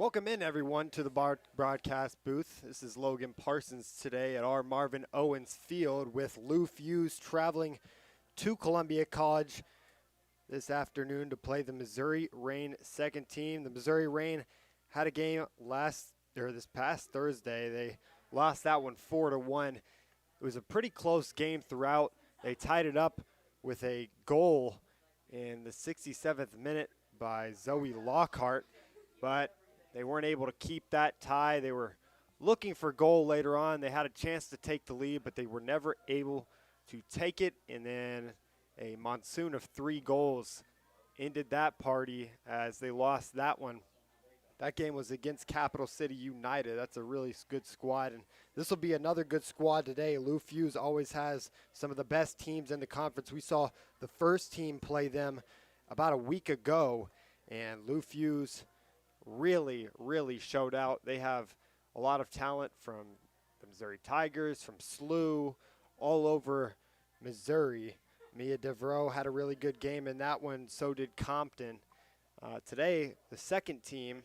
Welcome in, everyone, to the broadcast booth. This is Logan Parsons today at our Marvin Owens Field with Lou Fusz traveling to Columbia College this afternoon to play the Missouri Reign second team. The Missouri Reign had a game this past Thursday. They lost that one 4-1. It was a pretty close game throughout. They tied it up with a goal in the 67th minute by Zoe Lockhart, but they weren't able to keep that tie. They were looking for goal later on. They had a chance to take the lead, but they were never able to take it. And then a monsoon of 3 goals ended that party as they lost that one. That game was against Capital City United. That's a really good squad, and this will be another good squad today. Lou Fusz always has some of the best teams in the conference. We saw the first team play them about a week ago, and Lou Fusz really showed out. They have a lot of talent from the Missouri Tigers, from SLU, all over Missouri. Mia Devereaux had a really good game in that one, so did Compton. Today, the second team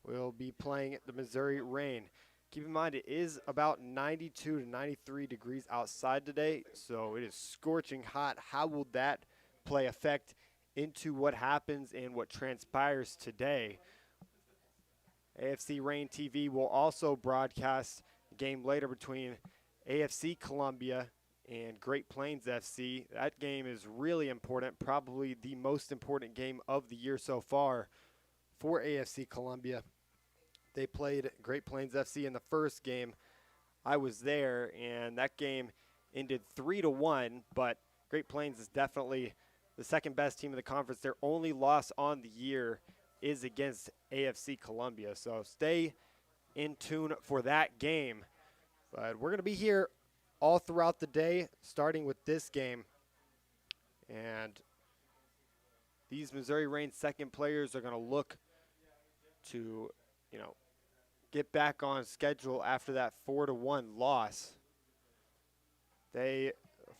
will be playing the Missouri Reign. Keep in mind, it is about 92 to 93 degrees outside today, so it is scorching hot. How will that play effect into what happens and what transpires today? AFC Reign TV will also broadcast a game later between AFC Columbia and Great Plains FC. That game is really important, probably the most important game of the year so far for AFC Columbia. They played Great Plains FC in the first game. I was there, and that game ended 3-1, but Great Plains is definitely the second best team in the conference. Their only loss on the year is against AFC Columbia. So stay in tune for that game. But we're going to be here all throughout the day, starting with this game. And these Missouri Reign second players are going to look to, get back on schedule after that 4-1 loss.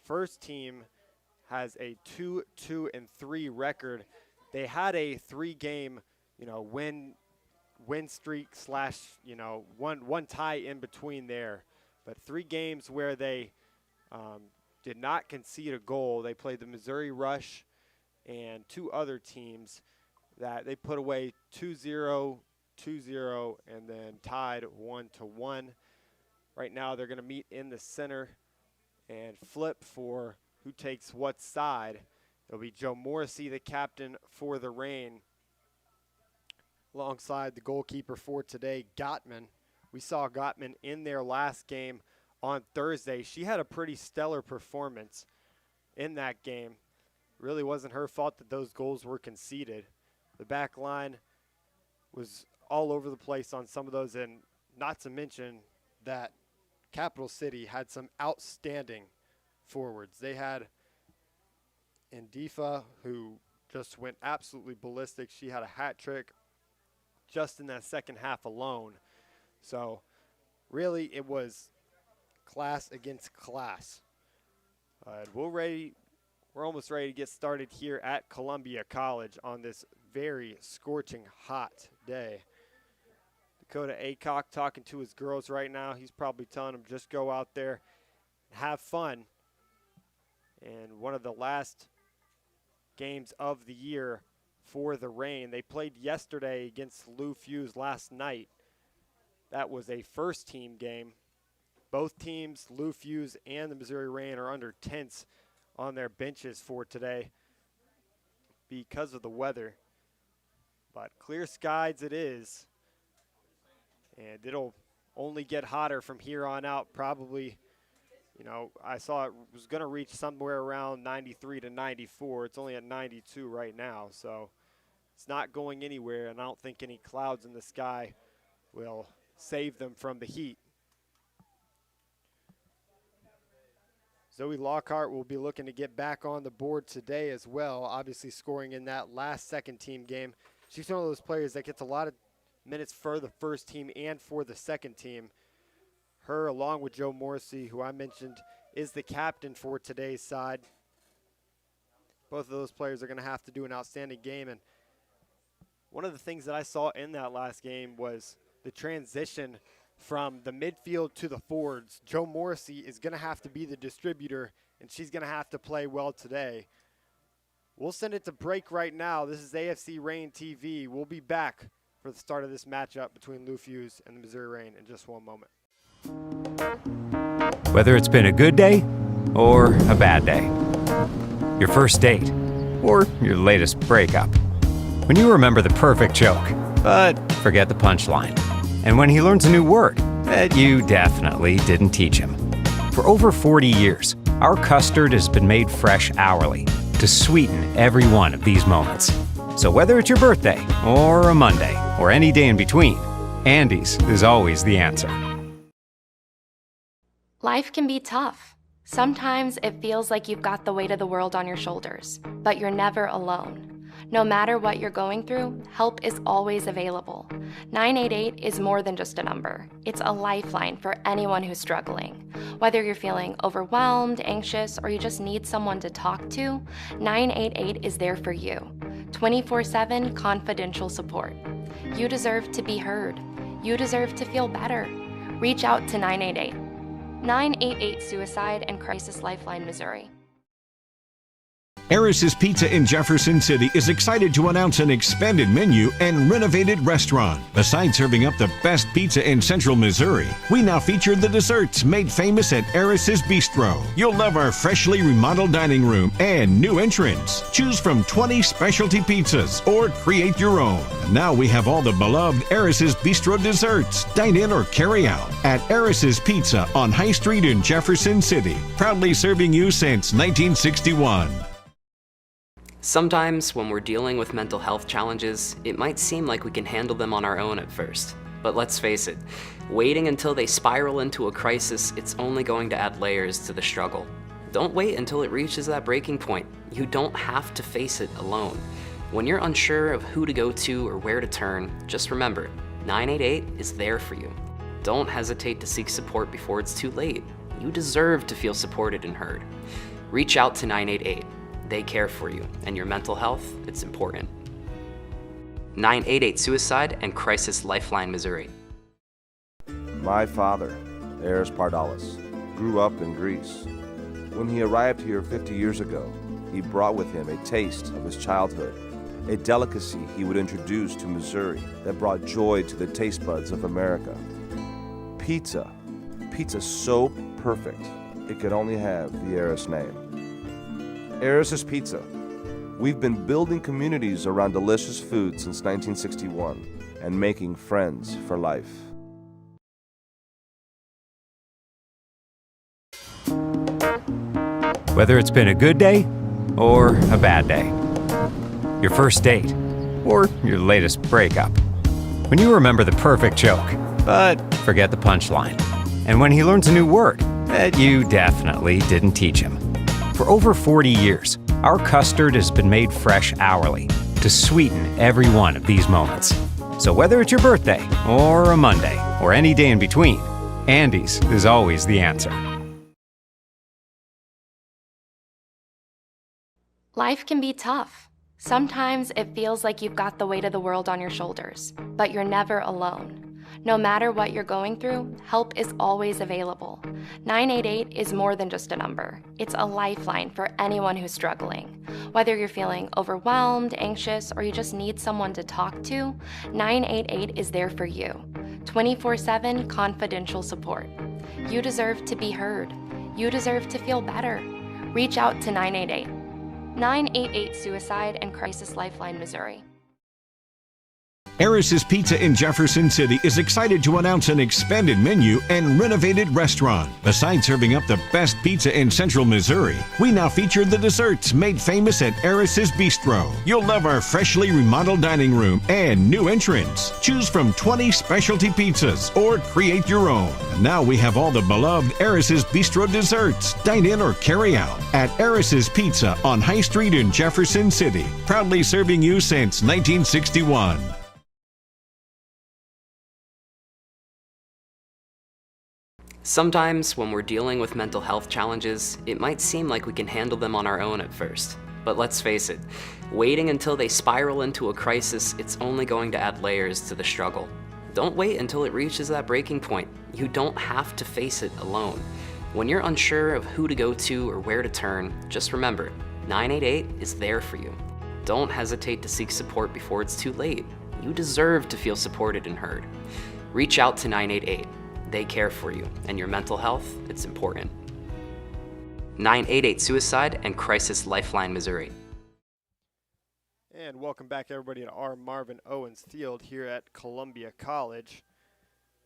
First team has a 2-2-3 record. They had a 3-game, win streak / one tie in between there. But 3 games where they did not concede a goal. They played the Missouri Rush and 2 other teams that they put away 2-0, 2-0, and then tied 1-1. Right now they're going to meet in the center and flip for who takes what side. It'll be Joe Morrissey, the captain for the Reign, alongside the goalkeeper for today, Gottman. We saw Gottman in their last game on Thursday. She had a pretty stellar performance in that game. Really wasn't her fault that those goals were conceded. The back line was all over the place on some of those, and not to mention that Capital City had some outstanding forwards. They had Indifa, who just went absolutely ballistic. She had a hat trick just in that second half alone. So really it was class against class. We're almost ready to get started here at Columbia College on this very scorching hot day. Dakota Aycock talking to his girls right now. He's probably telling them just go out there and have fun. And one of the last games of the year for the Reign. They played yesterday against Lou Fusz last night. That was a first-team game. Both teams, Lou Fusz and the Missouri Reign, are under tents on their benches for today because of the weather. But clear skies it is. And it'll only get hotter from here on out. Probably, I saw it was going to reach somewhere around 93 to 94. It's only at 92 right now. So it's not going anywhere, and I don't think any clouds in the sky will save them from the heat. Zoe Lockhart will be looking to get back on the board today as well, obviously scoring in that last second-team game. She's one of those players that gets a lot of minutes for the first team and for the second team. Her, along with Joe Morrissey, who I mentioned, is the captain for today's side. Both of those players are going to have to do an outstanding game, and One of the things that I saw in that last game was the transition from the midfield to the forwards. Joe Morrissey is going to have to be the distributor, and she's going to have to play well today. We'll send it to break right now. This is AFC Reign TV. We'll be back for the start of this matchup between Lou Fusz and the Missouri Reign in just one moment. Whether it's been a good day or a bad day, your first date or your latest breakup, when you remember the perfect joke, but forget the punchline, and when he learns a new word that you definitely didn't teach him. For over 40 years, our custard has been made fresh hourly to sweeten every one of these moments. So whether it's your birthday or a Monday or any day in between, Andy's is always the answer. Life can be tough. Sometimes it feels like you've got the weight of the world on your shoulders, but you're never alone. No matter what you're going through, help is always available. 988 is more than just a number. It's a lifeline for anyone who's struggling. Whether you're feeling overwhelmed, anxious, or you just need someone to talk to, 988 is there for you. 24/7 confidential support. You deserve to be heard. You deserve to feel better. Reach out to 988. 988 Suicide and Crisis Lifeline, Missouri. Eris's Pizza in Jefferson City is excited to announce an expanded menu and renovated restaurant. Besides serving up the best pizza in central Missouri, we now feature the desserts made famous at Eris's Bistro. You'll love our freshly remodeled dining room and new entrance. Choose from 20 specialty pizzas or create your own. Now we have all the beloved Eris's Bistro desserts. Dine in or carry out at Eris's Pizza on High Street in Jefferson City. Proudly serving you since 1961. Sometimes when we're dealing with mental health challenges, it might seem like we can handle them on our own at first. But let's face it, waiting until they spiral into a crisis, it's only going to add layers to the struggle. Don't wait until it reaches that breaking point. You don't have to face it alone. When you're unsure of who to go to or where to turn, just remember, 988 is there for you. Don't hesitate to seek support before it's too late. You deserve to feel supported and heard. Reach out to 988. They care for you, and your mental health, it's important. 988 Suicide and Crisis Lifeline, Missouri. My father, Eris Pardalis, grew up in Greece. When he arrived here 50 years ago, he brought with him a taste of his childhood, a delicacy he would introduce to Missouri that brought joy to the taste buds of America. Pizza. Pizza so perfect, it could only have the Eris name. Eris's Pizza. We've been building communities around delicious food since 1961 and making friends for life. Whether it's been a good day or a bad day, your first date or your latest breakup, when you remember the perfect joke, but forget the punchline, and when he learns a new word that you definitely didn't teach him. For over 40 years, our custard has been made fresh hourly to sweeten every one of these moments. So whether it's your birthday or a Monday or any day in between, Andy's is always the answer. Life can be tough. Sometimes it feels like you've got the weight of the world on your shoulders, but you're never alone. No matter what you're going through, help is always available. 988 is more than just a number. It's a lifeline for anyone who's struggling. Whether you're feeling overwhelmed, anxious, or you just need someone to talk to, 988 is there for you. 24/7 confidential support. You deserve to be heard. You deserve to feel better. Reach out to 988. 988 Suicide and Crisis Lifeline, Missouri. Eris's Pizza in Jefferson City is excited to announce an expanded menu and renovated restaurant. Besides serving up the best pizza in central Missouri, we now feature the desserts made famous at Eris's Bistro. You'll love our freshly remodeled dining room and new entrance. Choose from 20 specialty pizzas or create your own. Now we have all the beloved Eris's Bistro desserts. Dine in or carry out at Eris's Pizza on High Street in Jefferson City. Proudly serving you since 1961. Sometimes when we're dealing with mental health challenges, it might seem like we can handle them on our own at first. But let's face it, waiting until they spiral into a crisis, it's only going to add layers to the struggle. Don't wait until it reaches that breaking point. You don't have to face it alone. When you're unsure of who to go to or where to turn, just remember, 988 is there for you. Don't hesitate to seek support before it's too late. You deserve to feel supported and heard. Reach out to 988. They care for you, and your mental health, it's important. 988 Suicide and Crisis Lifeline, Missouri. And welcome back, everybody, to our Marvin Owens Field here at Columbia College,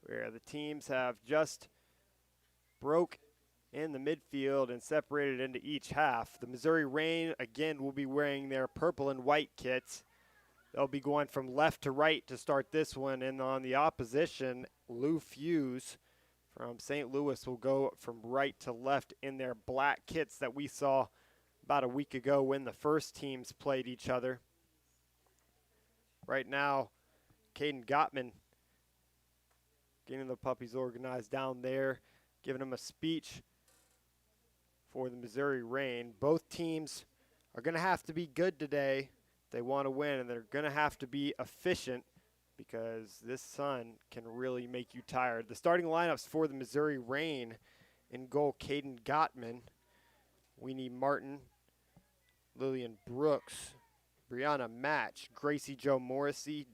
where the teams have just broke in the midfield and separated into each half. The Missouri Reign, again, will be wearing their purple and white kits. They'll be going from left to right to start this one, and on the opposition, Lou Fusz from St. Louis will go from right to left in their black kits that we saw about a week ago when the first teams played each other. Right now, Caden Gottman getting the puppies organized down there, giving them a speech for the Missouri Reign. Both teams are going to have to be good today if they want to win, and they're going to have to be efficient because this sun can really make you tired. The starting lineups for the Missouri Reign: in goal, Caden Gottman, Weenie Martin, Lillian Brooks, Brianna Match, Gracie Joe Morrissey,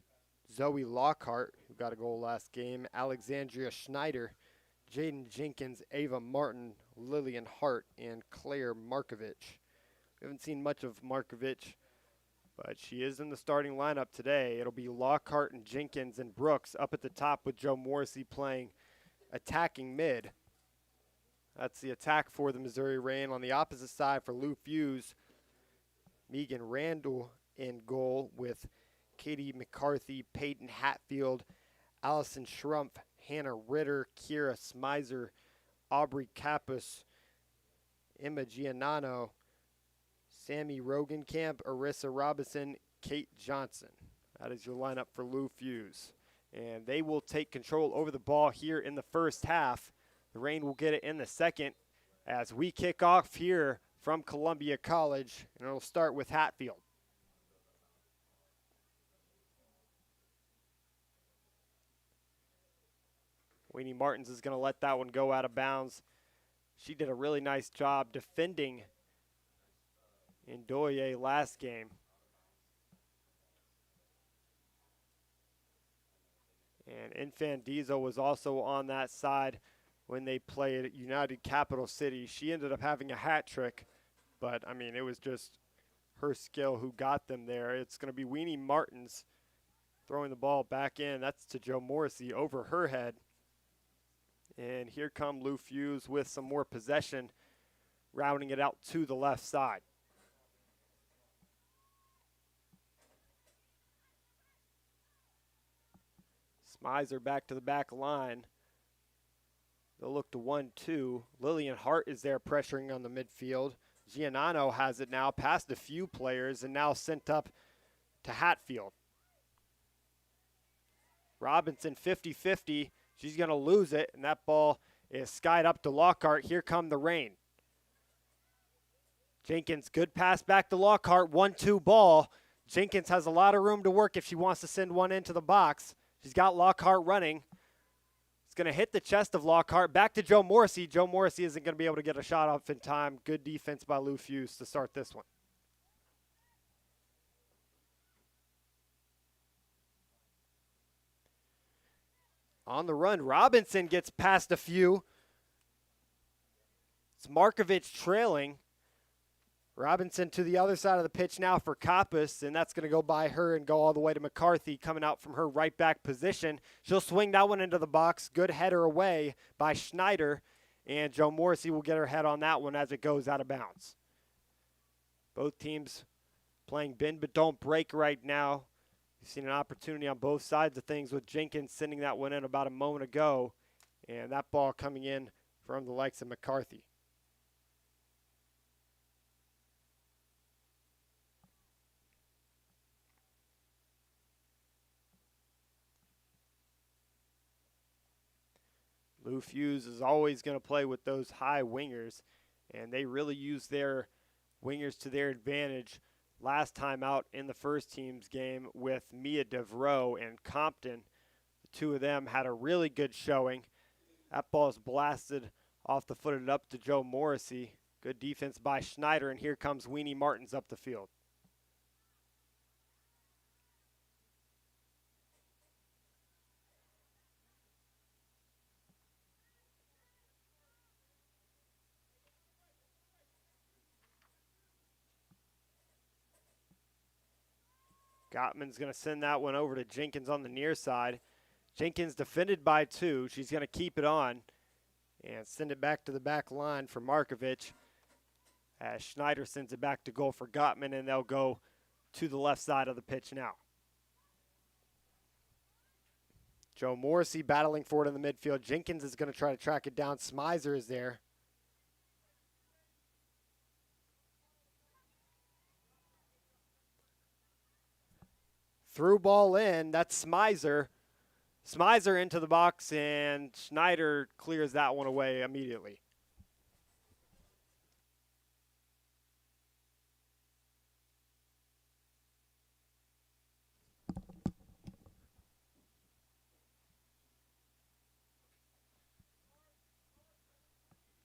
Zoe Lockhart, who got a goal last game, Alexandria Schneider, Jaden Jenkins, Ava Martin, Lillian Hart, and Claire Markovich. We haven't seen much of Markovich, but she is in the starting lineup today. It'll be Lockhart and Jenkins and Brooks up at the top with Joe Morrissey playing attacking mid. That's the attack for the Missouri Reign. On the opposite side for Lou Fusz, Megan Randall in goal with Katie McCarthy, Peyton Hatfield, Allison Schrumpf, Hannah Ritter, Kira Smizer, Aubrey Kappas, Emma Giannano, Sammy Rogenkamp, Arissa Robinson, Kate Johnson. That is your lineup for Lou Fusz. And they will take control over the ball here in the first half. The Reign will get it in the second as we kick off here from Columbia College, and it'll start with Hatfield. Weenie Martins is going to let that one go out of bounds. She did a really nice job defending Ndoye last game. And Infandizo was also on that side when they played at United Capital City. She ended up having a hat trick, but, I mean, it was just her skill who got them there. It's going to be Weenie Martins throwing the ball back in. That's to Joe Morrissey over her head. And here come Lou Fusz with some more possession, rounding it out to the left side. Smizer back to the back line. They'll look to 1-2. Lillian Hart is there pressuring on the midfield. Giannano has it now, past a few players, and now sent up to Hatfield. Robinson 50-50. She's going to lose it, and that ball is skied up to Lockhart. Here come the Reign. Jenkins, good pass back to Lockhart. 1-2 ball. Jenkins has a lot of room to work if she wants to send one into the box. She's got Lockhart running. It's going to hit the chest of Lockhart. Back to Joe Morrissey. Joe Morrissey isn't going to be able to get a shot off in time. Good defense by Lou Fusz to start this one. On the run, Robinson gets past a few. It's Markovich trailing. Robinson to the other side of the pitch now for Kappas, and that's going to go by her and go all the way to McCarthy coming out from her right back position. She'll swing that one into the box. Good header away by Schneider, and Joe Morrissey will get her head on that one as it goes out of bounds. Both teams playing bend but don't break right now. You've seen an opportunity on both sides of things with Jenkins sending that one in about a moment ago, and that ball coming in from the likes of McCarthy. Lou Fusz is always going to play with those high wingers, and they really use their Wingers to their advantage last time out in the first team's game with Mia Devereaux and Compton. The two of them had a really good showing. That ball is blasted off the foot and up to Joe Morrissey. Good defense by Schneider, and here comes Weenie Martins up the field. Gottman's going to send that one over to Jenkins on the near side. Jenkins defended by 2. She's going to keep it on and send it back to the back line for Markovic as Schneider sends it back to goal for Gottman, and they'll go to the left side of the pitch now. Joe Morrissey battling for it in the midfield. Jenkins is going to try to track it down. Smizer is there. Through ball in, that's Smizer. Smizer into the box, and Schneider clears that one away immediately.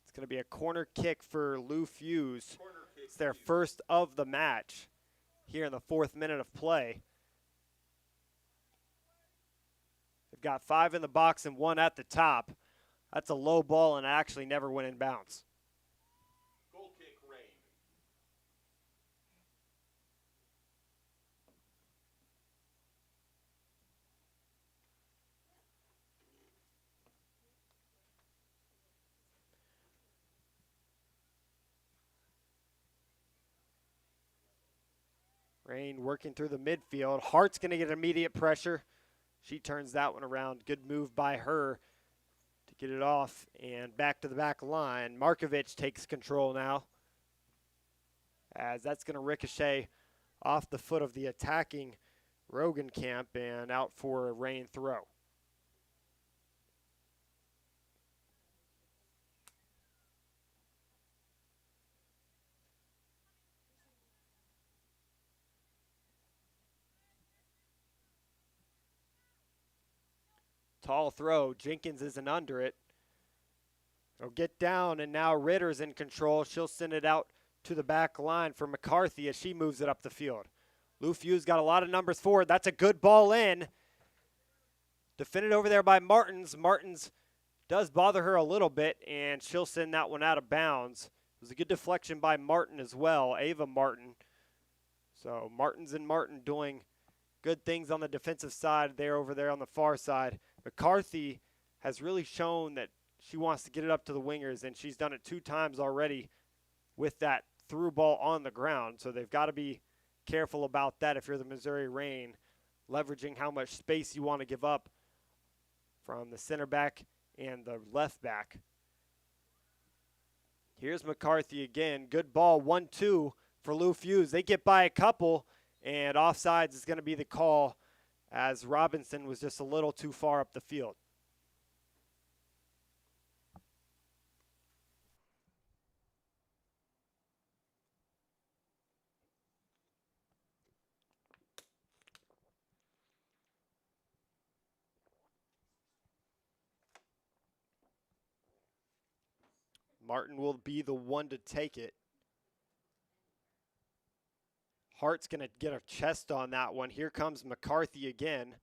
It's going to be a corner kick for Lou Fusz. It's their first of the match here in the 4th minute of play. They've got 5 in the box and 1 at the top. That's a low ball and actually never went in bounds. Goal kick, Rain. Rain working through the midfield. Hart's going to get immediate pressure. She turns that one around. Good move by her to get it off and back to the back line. Markovic takes control now, as that's going to ricochet off the foot of the attacking Rogenkamp and out for a Rain throw. Tall throw. Jenkins isn't under it. They'll get down, and now Ritter's in control. She'll send it out to the back line for McCarthy as she moves it up the field. Lou Fusz got a lot of numbers forward. That's a good ball in. Defended over there by Martins. Martins does bother her a little bit, and she'll send that one out of bounds. It was a good deflection by Martin as well, Ava Martin. So Martins and Martin doing good things on the defensive side there over there on the far side. McCarthy has really shown that she wants to get it up to the wingers, and she's done it 2 times already with that through ball on the ground. So they've got to be careful about that if you're the Missouri Reign, leveraging how much space you want to give up from the center back and the left back. Here's McCarthy again. Good ball, 1-2 for Lou Fusz. They get by a couple, and offsides is going to be the call as Robinson was just a little too far up the field. Martin will be the one to take it. Hart's going to get a chest on that one. Here comes McCarthy again.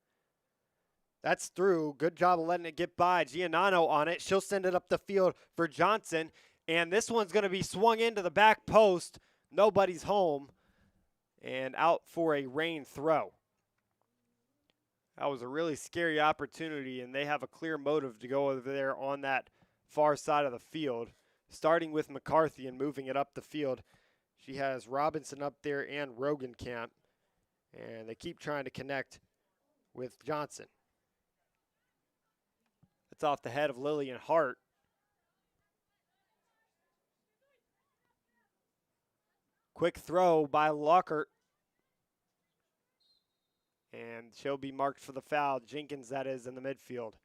That's through. Good job of letting it get by. Giannano on it. She'll send it up the field for Johnson. And this one's going to be swung into the back post. Nobody's home. And out for a Reign throw. That was a really scary opportunity, and they have a clear motive to go over there on that far side of the field, starting with McCarthy and moving it up the field. She has Robinson up there and Rogenkamp, and they keep trying to connect with Johnson. It's off the head of Lillian Hart. Quick throw by Lockhart, and she'll be marked for the foul. Jenkins, that is, in the midfield.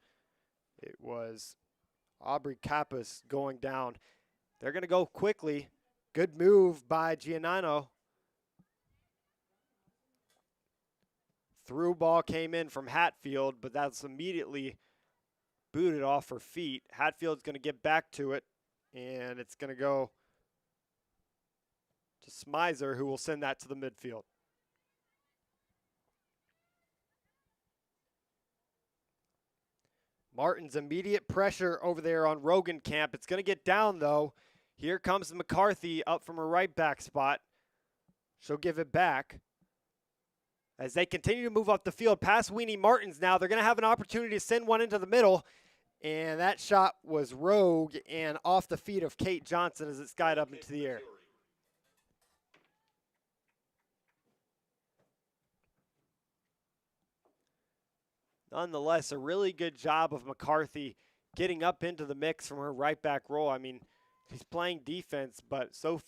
It was Aubrey Kappas going down. They're going to go quickly Good move by Giannino. Through ball came in from Hatfield, but that's immediately booted off her feet. Hatfield's going to get back to it, and it's going to go to Smizer, who will send that to the midfield. Martin's immediate pressure over there on Rogenkamp. It's going to get down, though. Here comes McCarthy up from her right back spot. She'll give it back. As they continue to move up the field past Weenie Martins now, they're going to have an opportunity to send one into the middle. And that shot was rogue and off the feet of Kate Johnson as it skied up into the air. Nonetheless, a really good job of McCarthy getting up into the mix from her right back role. I mean, she's playing defense, but so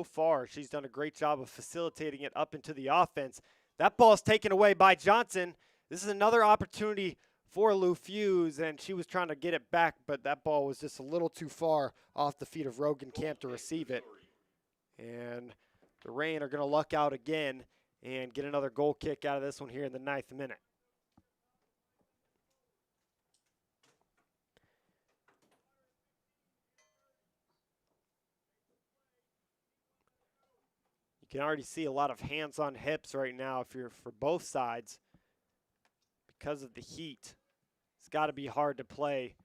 far she's done a great job of facilitating it up into the offense. That ball's taken away by Johnson. This is another opportunity for Lou Fusz, and she was trying to get it back, but that ball was just a little too far off the feet of Rogenkamp to receive it. And the Reign are going to luck out again and get another goal kick out of this one here in the 9th minute. You can already see a lot of hands on hips right now if you're for both sides because of the heat. It's got to be hard to play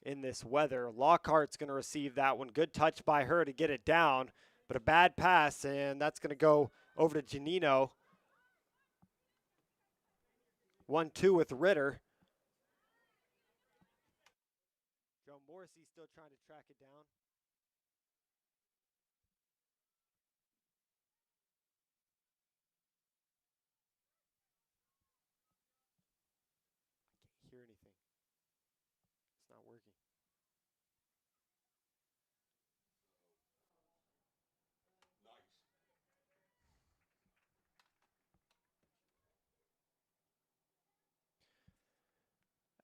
in this weather. Lockhart's going to receive that one. Good touch by her to get it down, but a bad pass, and that's going to go over to Giannino. 1-2 with Ritter. Joe Morrissey still trying to track it down. Hear anything. It's not working.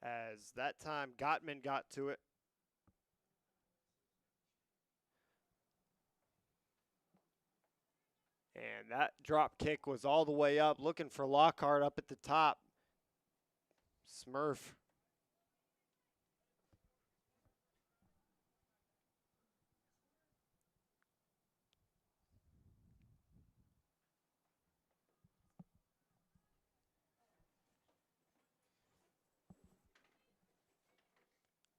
As that time Gottman got to it. And that drop kick was all the way up, looking for Lockhart up at the top. Smurf.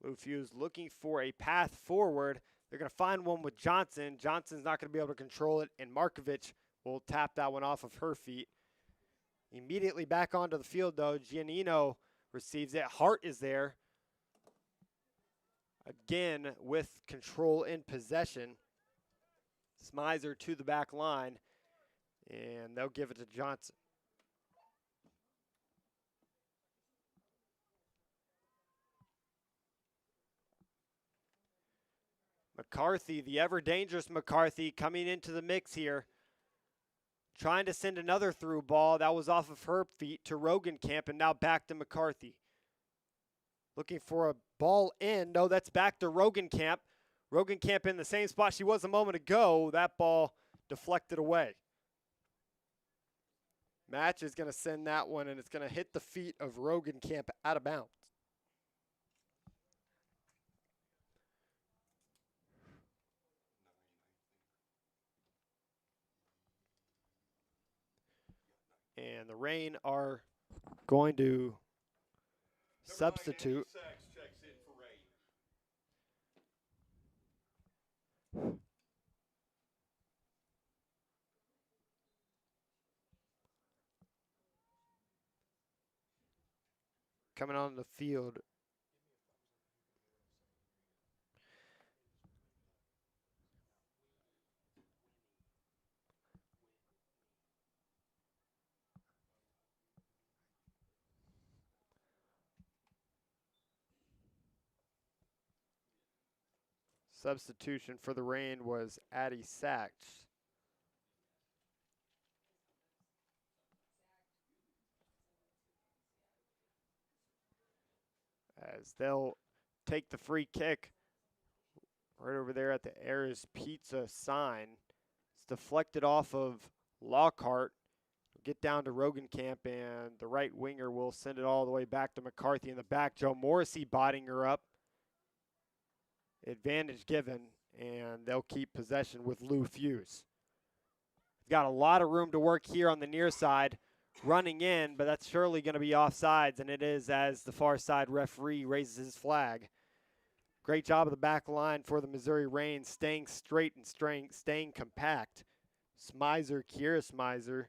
Lou Fusz looking for a path forward. They're going to find one with Johnson. Johnson's not going to be able to control it, and Markovic will tap that one off of her feet. Immediately back onto the field, though. Giannino receives it. Hart is there. Again, with control in possession. Smizer to the back line, and they'll give it to Johnson. McCarthy, the ever-dangerous McCarthy, coming into the mix here. Trying to send another through ball. That was off of her feet to Rogenkamp, and now back to McCarthy. Looking for a ball in. No, that's back to Rogenkamp. Rogenkamp in the same spot she was a moment ago. That ball deflected away. Match is going to send that one, and it's going to hit the feet of Rogenkamp out of bounds. And the Reign are going to substitute. Checks in for Reign. Coming on the field. Substitution for the Reign was Addie Sachs. As they'll take the free kick right over there at the Ares Pizza sign. deflected off of Lockhart. Get down to Rogenkamp, and the right winger will send it all the way back to McCarthy in the back. Joe Morrissey botting her up. Advantage given, and they'll keep possession with Lou Fusz. Got a lot of room to work here on the near side, running in, but that's surely going to be offsides, and it is as the far side referee raises his flag. Great job of the back line for the Missouri Reign, staying straight and staying compact. Kira Smizer,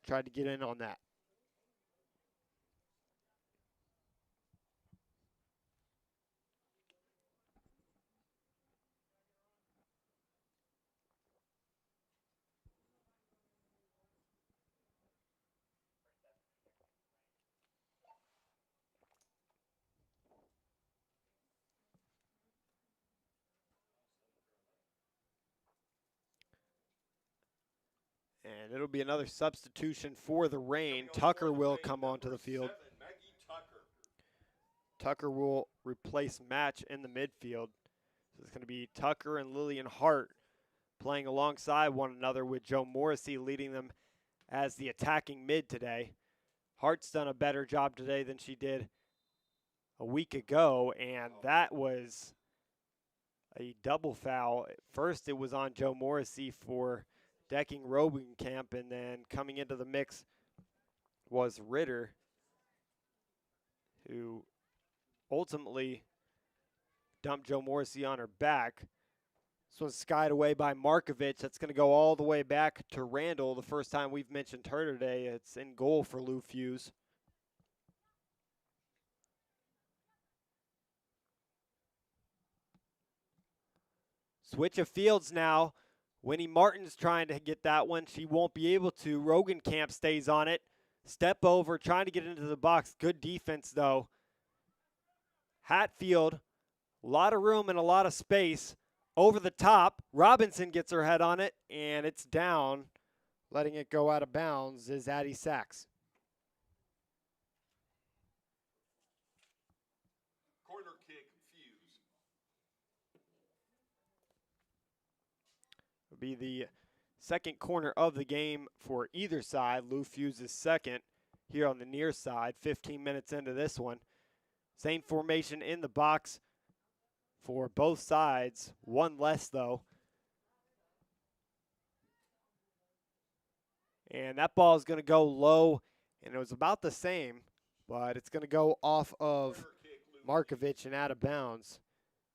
tried to get in on that. And it'll be another substitution for the Reign. Tucker will come onto the field. Tucker will replace Match in the midfield. So it's going to be Tucker and Lillian Hart playing alongside one another, with Joe Morrissey leading them as the attacking mid today. Hart's done a better job today than she did a week ago, and that was a double foul. First, it was on Joe Morrissey for decking Rogenkamp, and then coming into the mix was Ritter, who ultimately dumped Joe Morrissey on her back. This one's skied away by Markovic. That's going to go all the way back to Randall. The first time we've mentioned her today, it's in goal for Lou Fusz. Switch of fields now. Winnie Martin's trying to get that one. She won't be able to. Rogenkamp stays on it. Step over, trying to get into the box. Good defense, though. Hatfield, a lot of room and a lot of space. Over the top, Robinson gets her head on it, and it's down. Letting it go out of bounds is Addie Sachs. Corner kick, Fusz. It'll be the second corner of the game for either side. Lou Fusz is second here on the near side, 15 minutes into this one. Same formation in the box for both sides, one less though. And that ball is going to go low, and it was about the same, but it's going to go off of Markovic and out of bounds.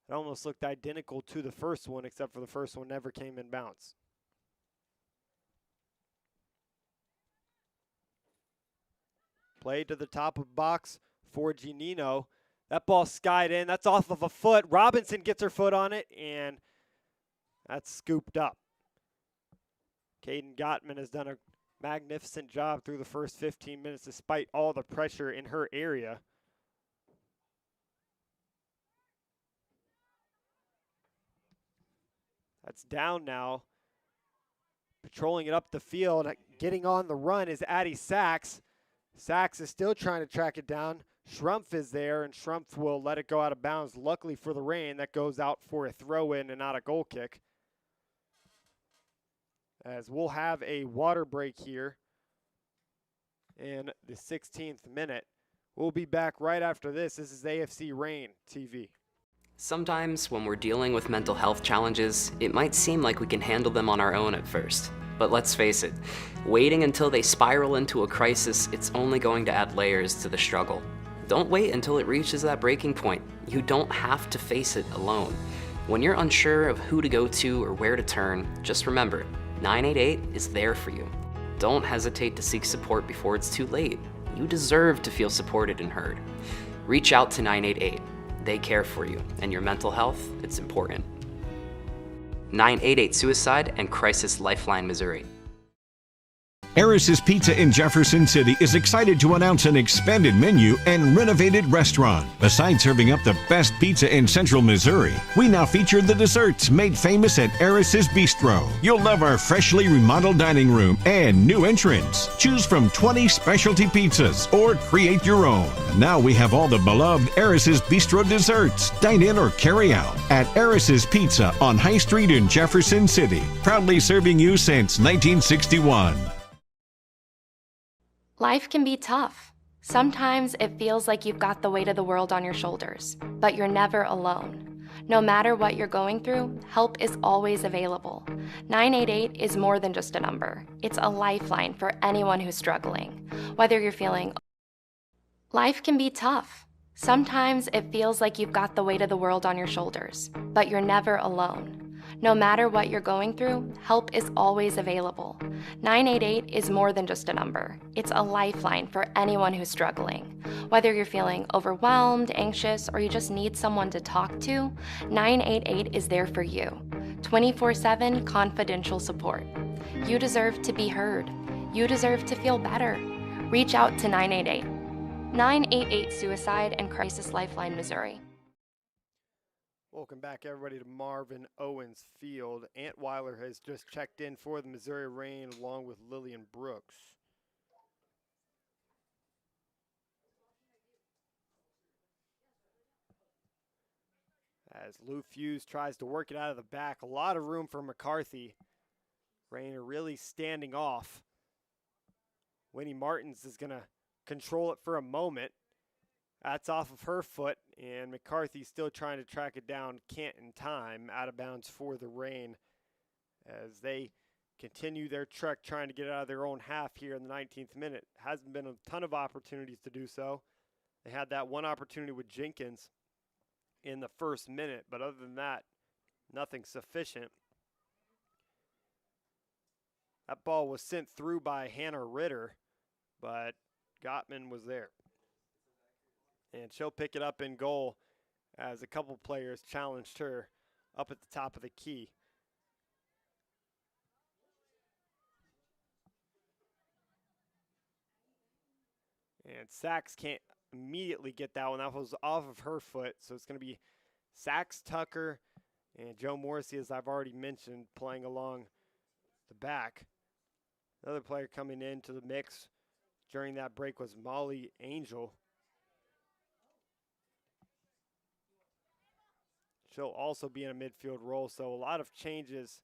It almost looked identical to the first one, except for the first one never came in bounds. Play to the top of box for Giannino. That ball skied in. That's off of a foot. Robinson gets her foot on it, and that's scooped up. Caden Gottman has done a magnificent job through the first 15 minutes despite all the pressure in her area. That's down now. Patrolling it up the field, getting on the run is Addie Sachs. Sachs is still trying to track it down. Schrumpf is there, and Schrumpf will let it go out of bounds. Luckily for the Reign, that goes out for a throw-in and not a goal kick. As we'll have a water break here in the 16th minute. We'll be back right after this. This is AFC Reign TV. Sometimes when we're dealing with mental health challenges, it might seem like we can handle them on our own at first. But let's face it, waiting until they spiral into a crisis, it's only going to add layers to the struggle. Don't wait until it reaches that breaking point. You don't have to face it alone. When you're unsure of who to go to or where to turn, just remember, 988 is there for you. Don't hesitate to seek support before it's too late. You deserve to feel supported and heard. Reach out to 988. They care for you, and your mental health, it's important. 988 Suicide and Crisis Lifeline, Missouri. Eris's Pizza in Jefferson City is excited to announce an expanded menu and renovated restaurant. Besides serving up the best pizza in Central Missouri, we now feature the desserts made famous at Eris's Bistro. You'll love our freshly remodeled dining room and new entrance. Choose from 20 specialty pizzas or create your own. Now we have all the beloved Eris's Bistro desserts. Dine in or carry out at Eris's Pizza on High Street in Jefferson City. Proudly serving you since 1961. Life can be tough. Sometimes it feels like you've got the weight of the world on your shoulders, but you're never alone. No matter what you're going through, help is always available. 988 is more than just a number. It's a lifeline for anyone who's struggling. Whether you're feeling life can be tough. Sometimes it feels like you've got the weight of the world on your shoulders, but you're never alone. No matter what you're going through, help is always available. 988 is more than just a number. It's a lifeline for anyone who's struggling. Whether you're feeling overwhelmed, anxious, or you just need someone to talk to, 988 is there for you. 24/7 confidential support. You deserve to be heard. You deserve to feel better. Reach out to 988. 988 Suicide and Crisis Lifeline, Missouri. Welcome back, everybody, to Marvin Owens Field. Antweiler has just checked in for the Missouri Reign along with Lillian Brooks. As Lou Fusz tries to work it out of the back, a lot of room for McCarthy. Rayner really standing off. Winnie Martins is going to control it for a moment. That's off of her foot, and McCarthy still trying to track it down. Can't in time. Out of bounds for the Reign as they continue their trek trying to get out of their own half here in the 19th minute. Hasn't been a ton of opportunities to do so. They had that one opportunity with Jenkins in the first minute, but other than that, nothing sufficient. That ball was sent through by Hannah Ritter, but Gottman was there. And she'll pick it up in goal as a couple players challenged her up at the top of the key. And Sachs can't immediately get that one. That was off of her foot. So it's going to be Sachs, Tucker, and Joe Morrissey, as I've already mentioned, playing along the back. Another player coming into the mix during that break was Molly Angel. She'll also be in a midfield role, so a lot of changes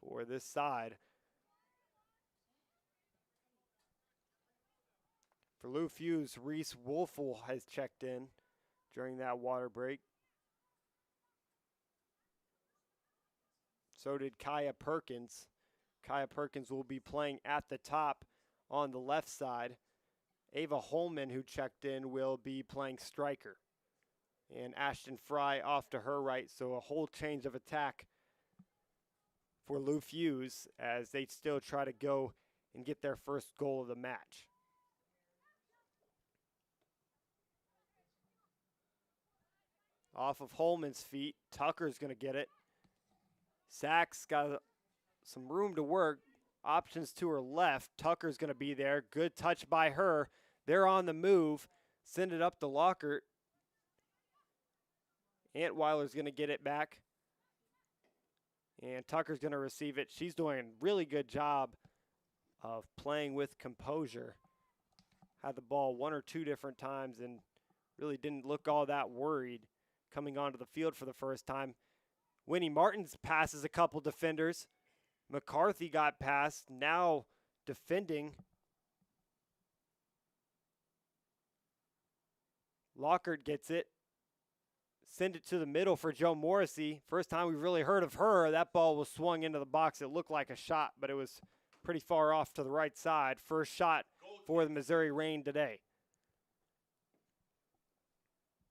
for this side. For Lou Fusz, Reese Wolfel has checked in during that water break. So did Kaya Perkins. Kaya Perkins will be playing at the top on the left side. Ava Holman, who checked in, will be playing striker. And Ashton Fry off to her right, so a whole change of attack for Lou Fusz as they still try to go and get their first goal of the match. Off of Holman's feet, Tucker's going to get it. Sachs got some room to work. Options to her left. Tucker's going to be there. Good touch by her. They're on the move. Send it up the locker. Antweiler's going to get it back. And Tucker's going to receive it. She's doing a really good job of playing with composure. Had the ball one or two different times and really didn't look all that worried coming onto the field for the first time. Winnie Martins passes a couple defenders. McCarthy got past, now defending. Lockhart gets it. Send it to the middle for Joe Morrissey. First time we've really heard of her. That ball was swung into the box. It looked like a shot, but it was pretty far off to the right side. First shot for the Missouri Reign today.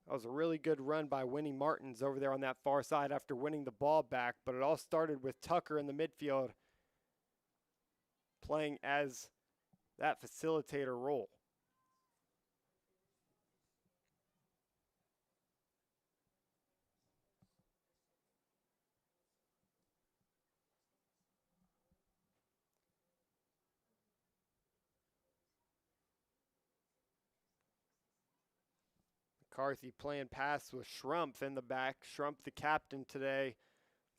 That was a really good run by Winnie Martins over there on that far side after winning the ball back, but it all started with Tucker in the midfield playing as that facilitator role. McCarthy playing pass with Schrumpf in the back. Schrumpf the captain today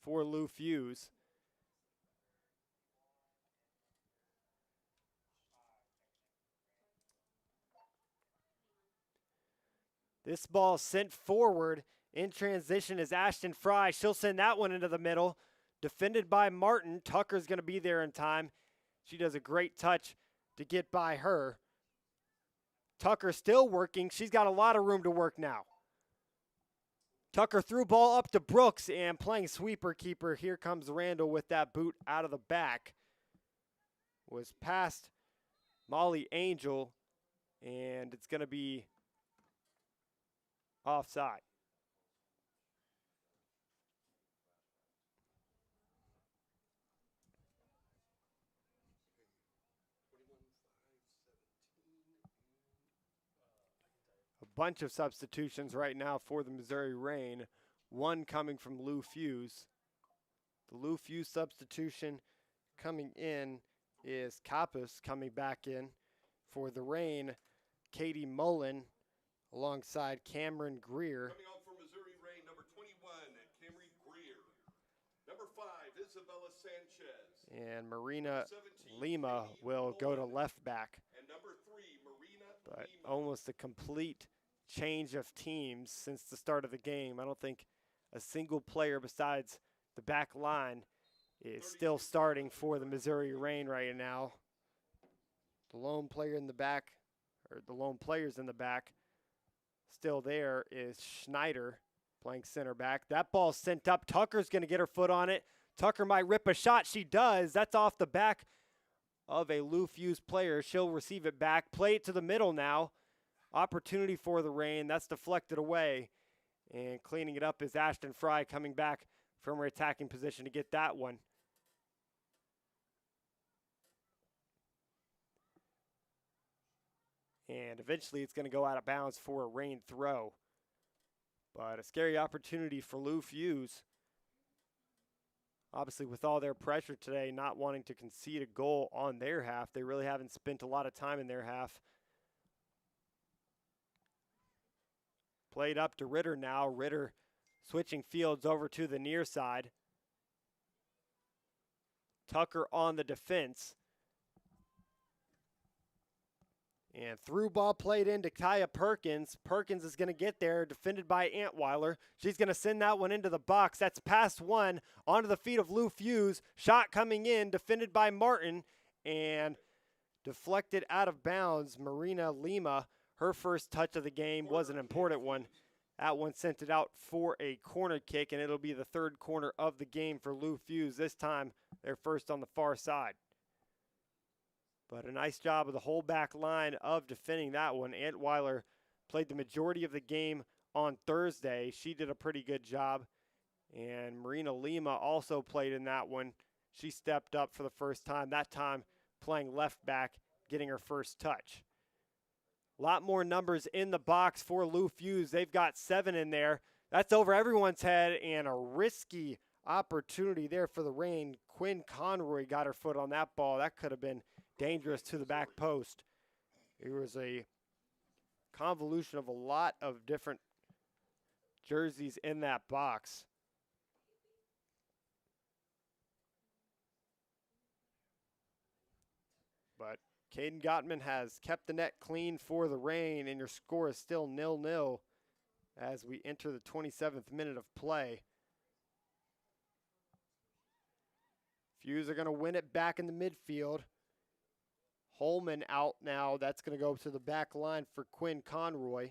for Lou Fusz. This ball sent forward in transition is Ashton Fry. She'll send that one into the middle. Defended by Martin. Tucker's going to be there in time. She does a great touch to get by her. Tucker still working. She's got a lot of room to work now. Tucker threw ball up to Brooks and playing sweeper keeper. Here comes Randall with that boot out of the back. Was past Molly Angel, and it's going to be offside. A bunch of substitutions right now for the Missouri Reign. One coming from Lou Fusz. The Lou Fusz substitution coming in is Kappas coming back in for the Reign. Katie Mullen alongside Cameron Greer. Coming on for Missouri Reign, number 21, Cameron Greer. Number 5, Isabella Sanchez. And Marina 17, Lima Katie will go to Mullen. left back. And number 3, Marina But Lima. almost a complete change of teams since the start of the game. I don't think a single player besides the back line is still starting for the Missouri Reign right now. The lone player in the back, or the lone players in the back, still there is Schneider playing center back. That ball's sent up. Tucker's going to get her foot on it. Tucker might rip a shot. She does. That's off the back of a Lou Fusz player. She'll receive it back. Play it to the middle now. Opportunity for the Reign. That's deflected away. And cleaning it up is Ashton Fry coming back from her attacking position to get that one. And eventually it's going to go out of bounds for a Reign throw. But a scary opportunity for Lou Fusz. Obviously, with all their pressure today, not wanting to concede a goal on their half. They really haven't spent a lot of time in their half. Played up to Ritter now. Ritter switching fields over to the near side. Tucker on the defense. And through ball played into Kaya Perkins. Perkins is going to get there, defended by Antweiler. She's going to send that one into the box. That's past one, onto the feet of Lou Fusz. Shot coming in, defended by Martin, and deflected out of bounds. Marina Lima, her first touch of the game was an important one. That one sent it out for a corner kick, and it'll be the third corner of the game for Lou Fusz. This time, they're first on the far side. But a nice job of the whole back line of defending that one. Antweiler played the majority of the game on Thursday. She did a pretty good job. And Marina Lima also played in that one. She stepped up for the first time, that time playing left back, getting her first touch. A lot more numbers in the box for Lou Fusz. They've got 7 in there. That's over everyone's head, and a risky opportunity there for the Reign. Quinn Conroy got her foot on that ball. That could have been dangerous to the back post. It was a convolution of a lot of different jerseys in that box. But Caden Gottman has kept the net clean for the Reign, and your score is still 0-0 as we enter the 27th minute of play. Fusz are going to win it back in the midfield. Holman out now. That's going to go to the back line for Quinn Conroy.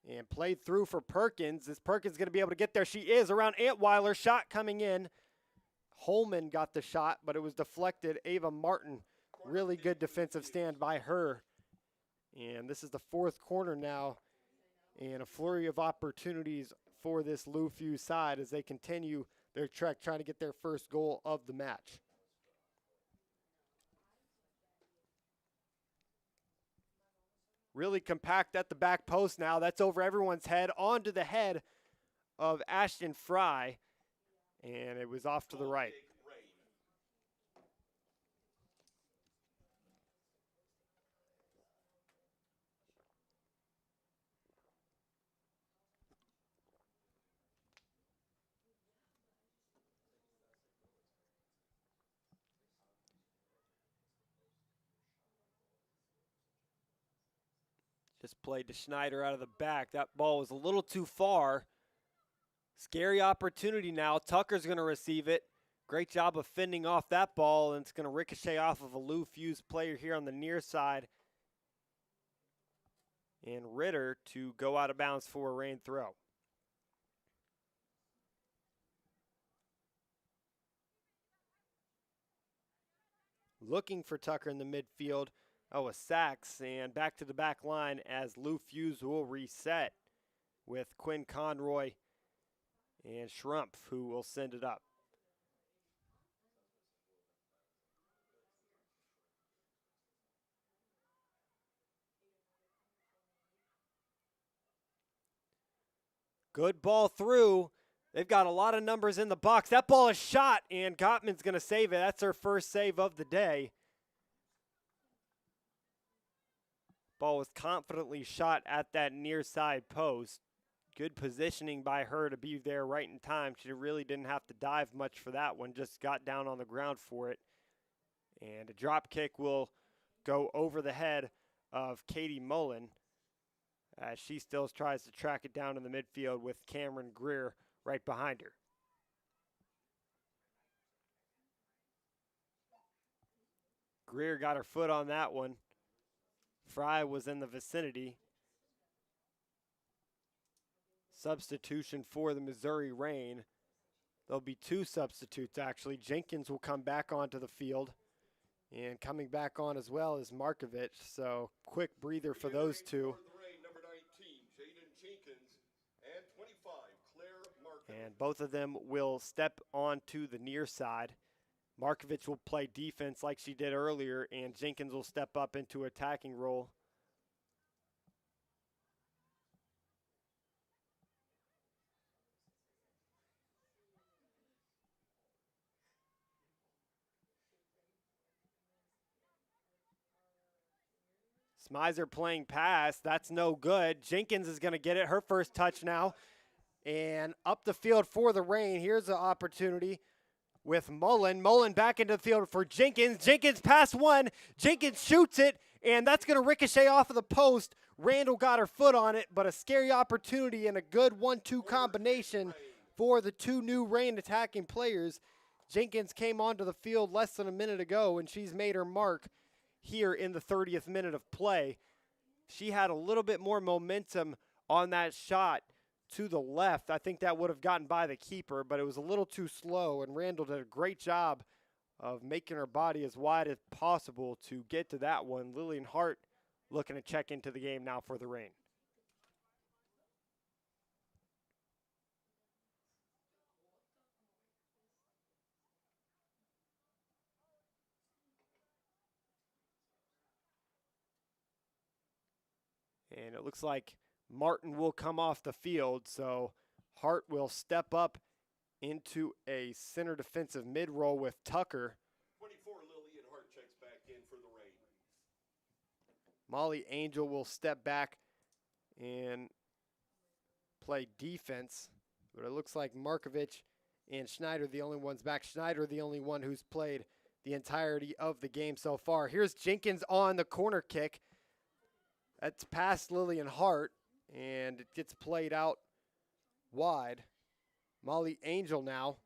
And played through for Perkins. Is Perkins going to be able to get there? She is around Antweiler. Shot coming in. Holman got the shot, but it was deflected. Ava Martin, really good defensive stand by her. And this is the 4th corner now. And a flurry of opportunities for this Lou Fusz side as they continue their trek trying to get their first goal of the match. Really compact at the back post now. That's over everyone's head, onto the head of Ashton Fry. And it was off to the right. Just played to Schneider out of the back. That ball was a little too far. Scary opportunity now. Tucker's going to receive it. Great job of fending off that ball, and it's going to ricochet off of a Lou Fusz player here on the near side. And Ritter to go out of bounds for a rain throw. Looking for Tucker in the midfield. Oh, a Sachs, and back to the back line as Lou Fusz will reset with Quinn Conroy and Schrumpf, who will send it up. Good ball through. They've got a lot of numbers in the box. That ball is shot, and Gottman's going to save it. That's her first save of the day. Ball was confidently shot at that near side post. Good positioning by her to be there right in time. She really didn't have to dive much for that one, just got down on the ground for it. And a drop kick will go over the head of Katie Mullen as she still tries to track it down in the midfield with Cameron Greer right behind her. Greer got her foot on that one. Fry was in the vicinity. Substitution for the Missouri Reign. There'll be two substitutes, actually. Jenkins will come back onto the field. And coming back on as well is Markovich. So quick breather for those two. Number 19, Jaden Jenkins, and 25, Claire Markovich. And both of them will step onto the near side. Markovich will play defense like she did earlier, and Jenkins will step up into attacking role. Smizer playing pass. That's no good. Jenkins is going to get it. Her first touch now. And up the field for the Reign. Here's the opportunity with Mullen. Mullen back into the field for Jenkins. Jenkins pass one. Jenkins shoots it, and that's going to ricochet off of the post. Randall got her foot on it, but a scary opportunity and a good 1-2 combination for the two new Reign attacking players. Jenkins came onto the field less than a minute ago, and she's made her mark here in the 30th minute of play. She had a little bit more momentum on that shot to the left. I think that would have gotten by the keeper, but it was a little too slow, and Randall did a great job of making her body as wide as possible to get to that one. Lillian Hart looking to check into the game now for the Reign. And it looks like Martin will come off the field, so Hart will step up into a center defensive mid-roll with Tucker. 24, Lillian Hart checks back in for the Reign. Molly Angel will step back and play defense, but it looks like Markovich and Schneider the only ones back. Schneider the only one who's played the entirety of the game so far. Here's Jenkins on the corner kick. That's past Lillian Hart, and it gets played out wide. Molly Angel now.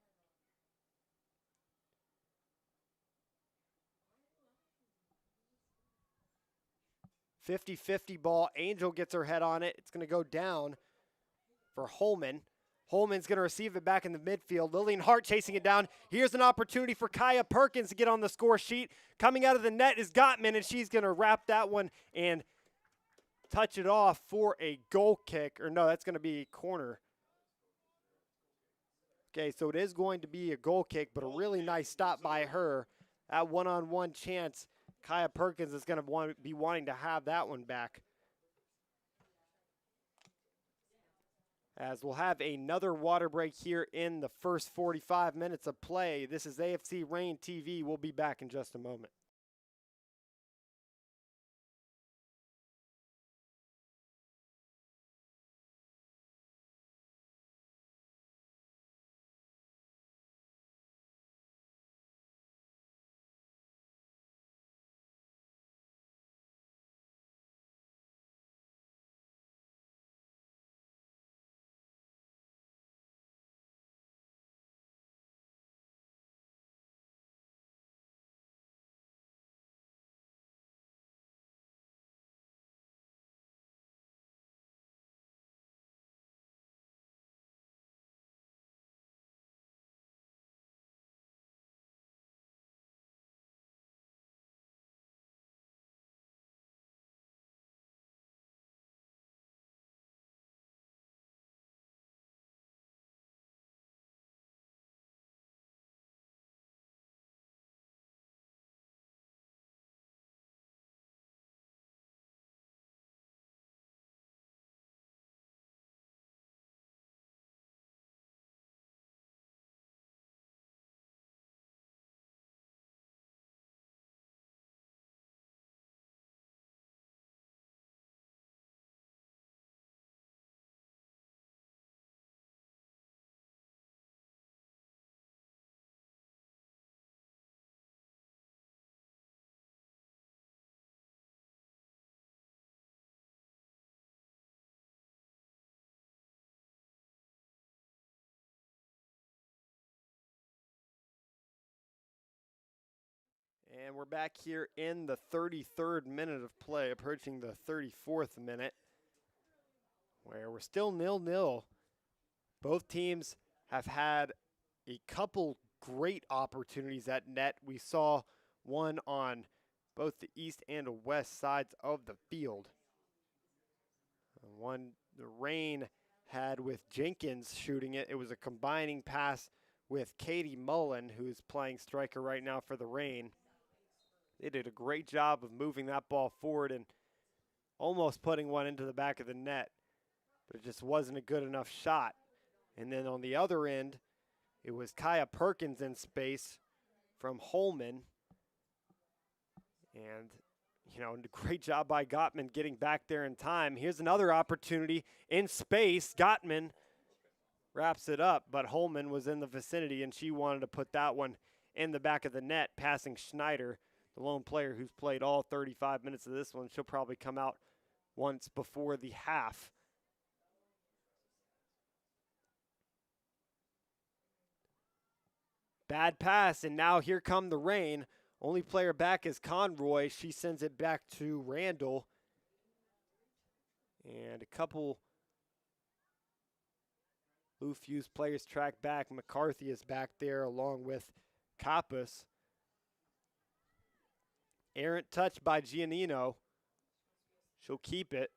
.50-50 ball. Angel gets her head on it. It's going to go down for Holman. Holman's going to receive it back in the midfield. Lillian Hart chasing it down. Here's an opportunity for Kaya Perkins to get on the score sheet. Coming out of the net is Gottman, and she's going to wrap that one and touch it off for a goal kick. Or no, that's going to be a corner. Okay, so it is going to be a goal kick, but a really nice stop by her. That one-on-one chance, Kaya Perkins is going to be wanting to have that one back. As we'll have another water break here in the first 45 minutes of play. This is AFC Reign TV. We'll be back in just a moment. And we're back here in the 33rd minute of play, approaching the 34th minute, where we're still 0-0. Both teams have had a couple great opportunities at net. We saw one on both the east and west sides of the field. One the Rain had with Jenkins shooting it. It was a combining pass with Katie Mullen, who's playing striker right now for the Rain. They did a great job of moving that ball forward and almost putting one into the back of the net, but it just wasn't a good enough shot. And then on the other end, it was Kaya Perkins in space from Holman. And, you know, great job by Gottman getting back there in time. Here's another opportunity in space. Gottman wraps it up, but Holman was in the vicinity, and she wanted to put that one in the back of the net, passing Schneider, the lone player who's played all 35 minutes of this one. She'll probably come out once before the half. Bad pass, and now here come the Rain. Only player back is Conroy. She sends it back to Randall. And a couple Lou Fusz players track back. McCarthy is back there along with Kappas. Errant touch by Giannino. She'll keep it.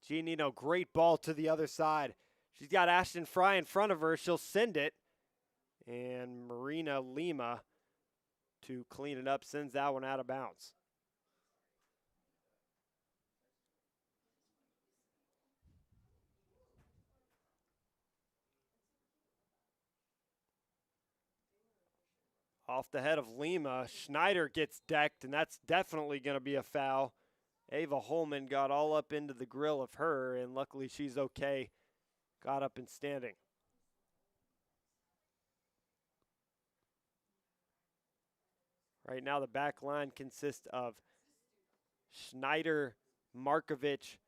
Giannino, great ball to the other side. She's got Ashton Fry in front of her. She'll send it. And Marina Lima, to clean it up, sends that one out of bounds. Off the head of Lima, Schneider gets decked, and that's definitely going to be a foul. Ava Holman got all up into the grill of her, and luckily she's okay. Got up and standing. Right now the back line consists of Schneider, Markovich,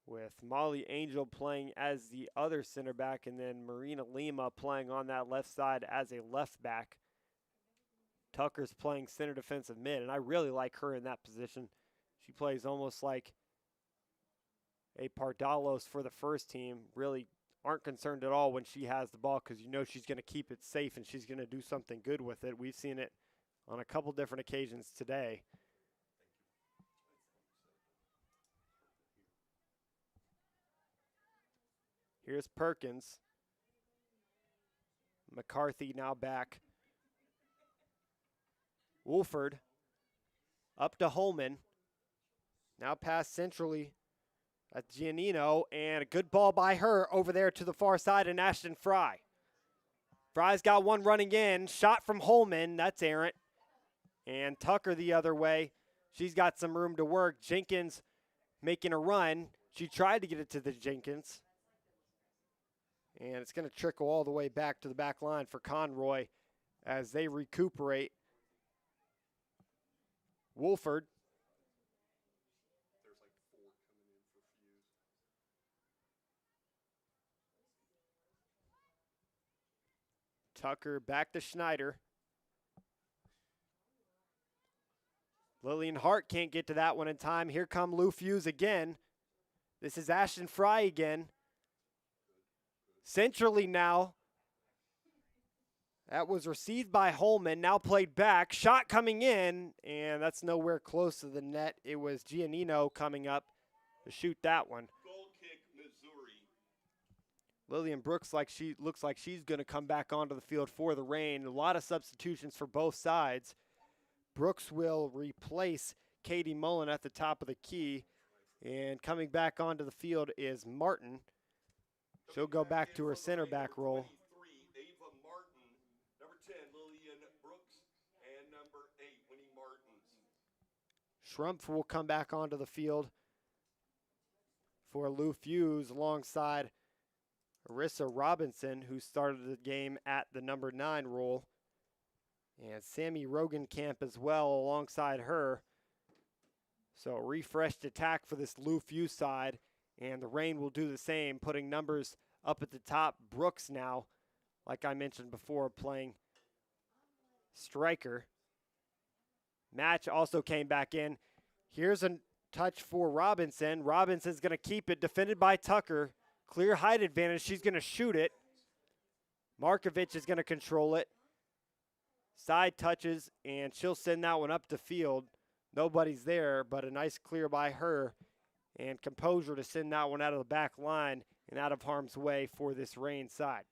with Molly Angel playing as the other center back, and then Marina Lima playing on that left side as a left back. Tucker's playing center defensive mid, and I really like her in that position. She plays almost like a Pardalos for the first team. Really aren't concerned at all when she has the ball because you know she's going to keep it safe and she's going to do something good with it. We've seen it on a couple different occasions today. Here's Perkins. McCarthy now back. Wolford up to Holman. Now pass centrally at Giannino, and a good ball by her over there to the far side, and Ashton Fry. Fry's got one running in. Shot from Holman. That's errant. And Tucker the other way. She's got some room to work. Jenkins making a run. She tried to get it to the Jenkins. And it's going to trickle all the way back to the back line for Conroy as they recuperate. Wolford. There's like 4 coming in for Fusz. Tucker back to Schneider. Lillian Hart can't get to that one in time. Here come Lou Fusz again. This is Ashton Fry again. Centrally now. That was received by Holman, now played back. Shot coming in, and that's nowhere close to the net. It was Giannino coming up to shoot that one. Goal kick, Missouri. Lillian Brooks looks like she's going to come back onto the field for the Rain. A lot of substitutions for both sides. Brooks will replace Katie Mullen at the top of the key. And coming back onto the field is Martin. She'll go back to her center back role. 23, Ava Martin. Number 10, Lillian Brooks. And number 8, Winnie Martins. Schrumpf will come back onto the field for Lou Fusz alongside Arissa Robinson, who started the game at the number 9 role. And Sammy Rogenkamp as well alongside her. So a refreshed attack for this Lou Fusz side. And the Rain will do the same, putting numbers up at the top. Brooks now like I mentioned before, playing striker. Match also came back in. Here's a touch for Robinson. Robinson's going to keep it, defended by Tucker. Clear height advantage. She's going to shoot it. Markovic is going to control it. Side touches, and she'll send that one up the field. Nobody's there, but a nice clear by her. And composure to send that one out of the back line and out of harm's way for this Reign side.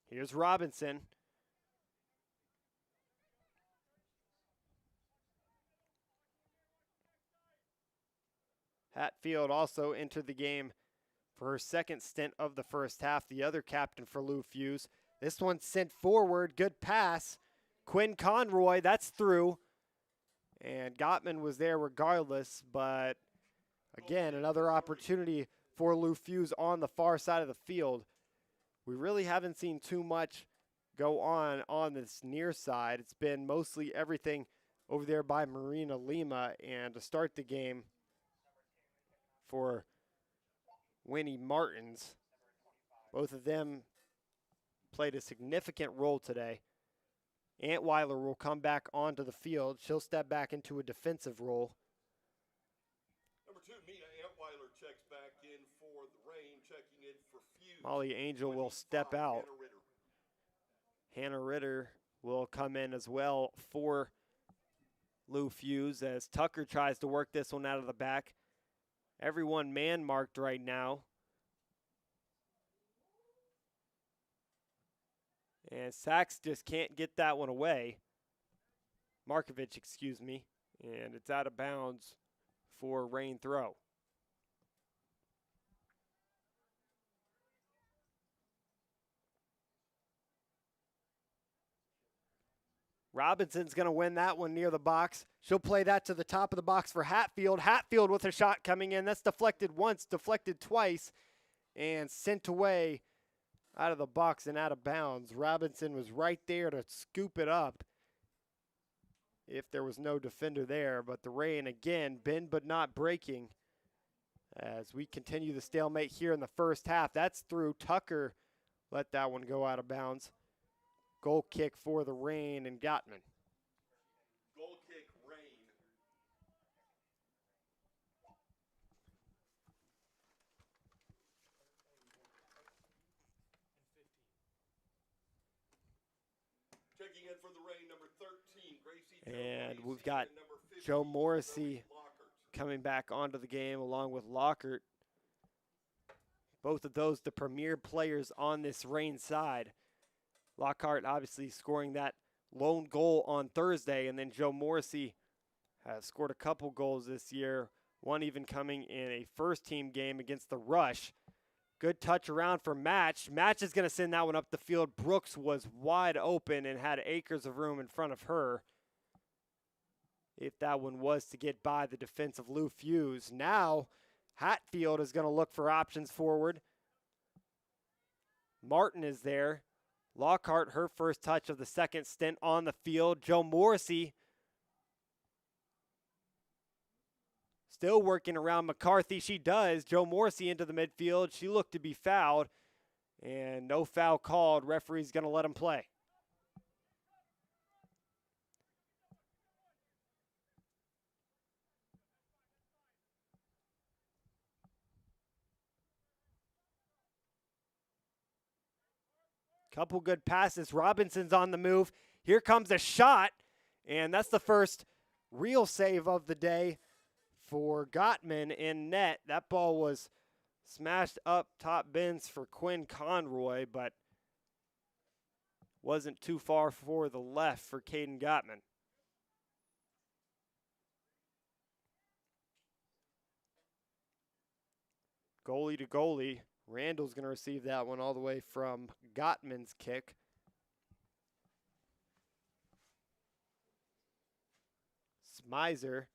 Here's Robinson. Hatfield also entered the game for her second stint of the first half, the other captain for Lou Fusz. This one sent forward, good pass. Quinn Conroy, that's through. And Gottman was there regardless, but again, another opportunity for Lou Fusz on the far side of the field. We really haven't seen too much go on this near side. It's been mostly everything over there by Marina Lima, and to start the game for Winnie Martins, both of them played a significant role today. Antweiler will come back onto the field. She'll step back into a defensive role. Number 2, Mia Antweiler checks back in for the Reign, checking in for Fusz. Molly Angel will step out. Hannah Ritter will come in as well for Lou Fusz as Tucker tries to work this one out of the back. Everyone man-marked right now. And Sachs just can't get that one away. Markovic, excuse me. And it's out of bounds for Reign throw. Robinson's going to win that one near the box. She'll play that to the top of the box for Hatfield. Hatfield with a shot coming in. That's deflected once, deflected twice, and sent away out of the box and out of bounds. Robinson was right there to scoop it up if there was no defender there. But the Reign, again, bend but not breaking as we continue the stalemate here in the first half. That's through. Tucker let that one go out of bounds. Goal kick for the Reign and Gottman. Goal kick, Reign. Checking in for the Reign, number 13, Gracie. And we've got Joe Morrissey coming back onto the game along with Lockhart. Both of those the premier players on this Reign side. Lockhart obviously scoring that lone goal on Thursday, and then Joe Morrissey has scored a couple goals this year, one even coming in a first-team game against the Rush. Good touch around for Match. Match is going to send that one up the field. Brooks was wide open and had acres of room in front of her. If that one was to get by the defense of Lou Fusz. Now, Hatfield is going to look for options forward. Martin is there. Lockhart, her first touch of the second stint on the field. Joe Morrissey still working around McCarthy. She does. Joe Morrissey into the midfield. She looked to be fouled, and no foul called. Referee's going to let him play. Couple good passes. Robinson's on the move. Here comes a shot, and that's the first real save of the day for Gottman in net. That ball was smashed up top bins for Quinn Conroy, but wasn't too far for the left for Caden Gottman. Goalie to goalie. Randall's going to receive that one all the way from Gottman's kick. Smizer.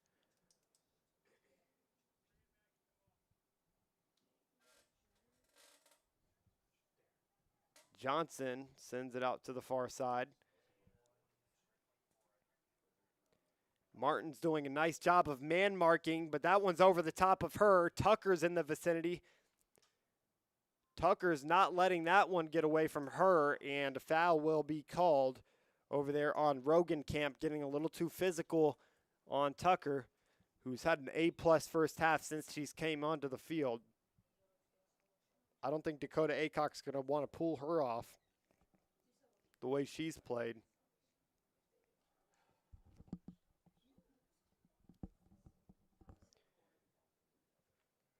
Johnson sends it out to the far side. Martin's doing a nice job of man marking, but that one's over the top of her. Tucker's in the vicinity. Tucker's not letting that one get away from her, and a foul will be called over there on Rogenkamp, getting a little too physical on Tucker, who's had an A-plus first half since she's came onto the field. I don't think Dakota Aycock's going to want to pull her off the way she's played.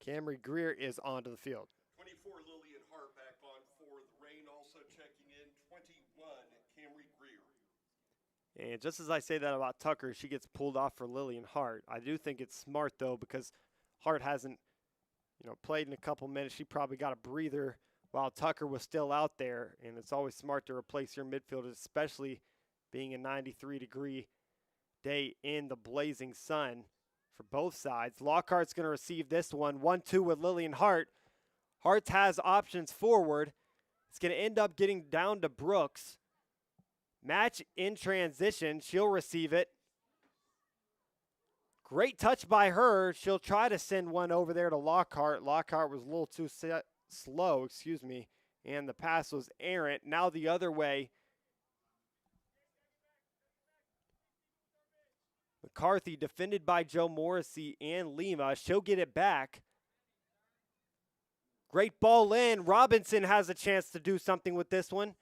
Camry Greer is onto the field. 24, Lillian Hart back on for the Rain. Also checking in, 21, Camry Greer. And just as I say that about Tucker, she gets pulled off for Lillian Hart. I do think it's smart, though, because Hart hasn't, played in a couple minutes. She probably got a breather while Tucker was still out there, and it's always smart to replace your midfielders, especially being a 93-degree day in the blazing sun for both sides. Lockhart's going to receive this one. 1-2 with Lillian Hart. Hart has options forward. It's going to end up getting down to Brooks. Match in transition. She'll receive it. Great touch by her. She'll try to send one over there to Lockhart. Lockhart was a little too slow, and the pass was errant. Now the other way. McCarthy defended by Joe Morrissey and Lima. She'll get it back. Great ball in. Robinson has a chance to do something with this one,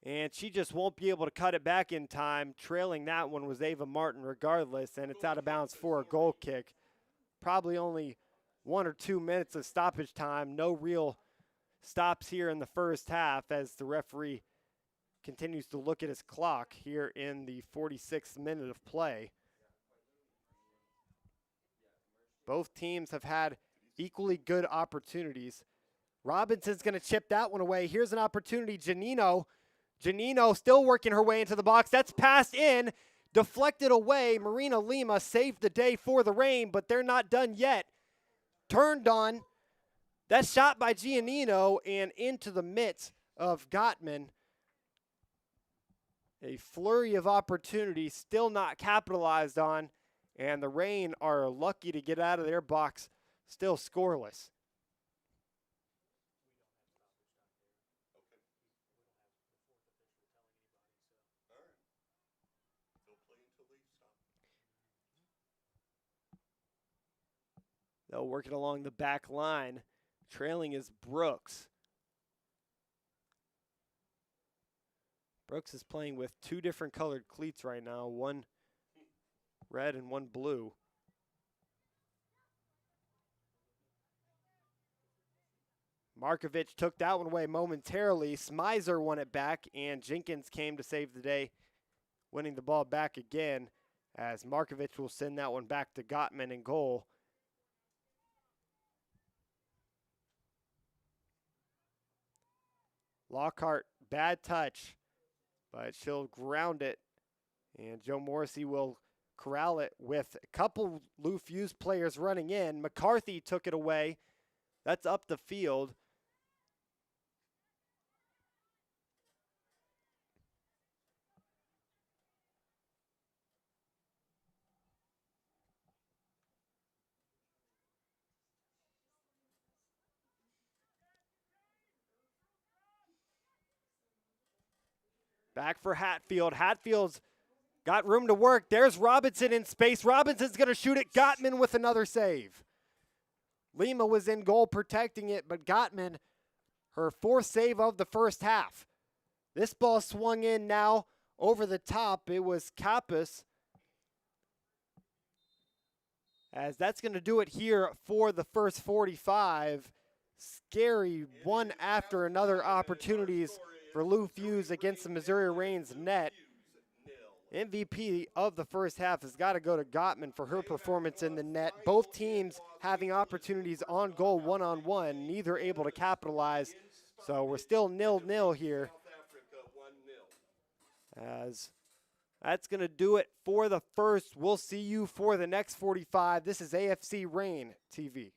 and she just won't be able to cut it back in time. Trailing that one was Ava Martin regardless, and it's out of bounds for a goal kick. Probably only 1 or 2 minutes of stoppage time. No real stops here in the first half as the referee continues to look at his clock here in the 46th minute of play. Both teams have had equally good opportunities. Robinson's going to chip that one away. Here's an opportunity. Janino still working her way into the box. That's passed in, deflected away. Marina Lima saved the day for the Rain, but they're not done yet. Turned on. That shot by Giannino and into the mitts of Gottman. A flurry of opportunities still not capitalized on, and the Rain are lucky to get out of their box still scoreless. They'll work it along the back line. Trailing is Brooks. Brooks is playing with 2 different colored cleats right now, one red and one blue. Markovic took that one away momentarily. Smizer won it back, and Jenkins came to save the day, winning the ball back again, as Markovic will send that one back to Gottman in goal. Lockhart, bad touch, but she'll ground it, and Joe Morrissey will corral it with a couple Lou Fusz players running in. McCarthy took it away. That's up the field. Back for Hatfield. Hatfield's got room to work. There's Robinson in space. Robinson's going to shoot it. Gottman with another save. Lima was in goal protecting it, but Gottman, her 4th save of the first half. This ball swung in now over the top. It was Kappas, as that's going to do it here for the first 45. Scary one after another opportunities for Lou Fusz against the Missouri Rain's net. MVP of the first half has got to go to Gottman for her performance in the net. Both teams having opportunities on goal one-on-one, neither able to capitalize. So we're still 0-0 here. As that's going to do it for the first. We'll see you for the next 45. This is AFC Rain TV.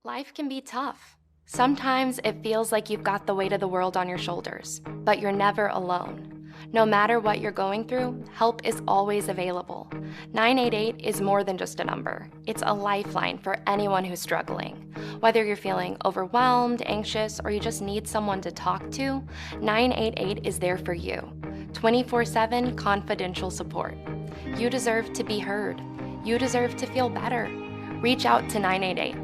Life can be tough. Sometimes it feels like you've got the weight of the world on your shoulders, but you're never alone. No matter what you're going through, help is always available. 988 is more than just a number. It's a lifeline for anyone who's struggling. Whether you're feeling overwhelmed, anxious, or you just need someone to talk to, 988 is there for you. 24/7 confidential support. You deserve to be heard. You deserve to feel better. Reach out to 988.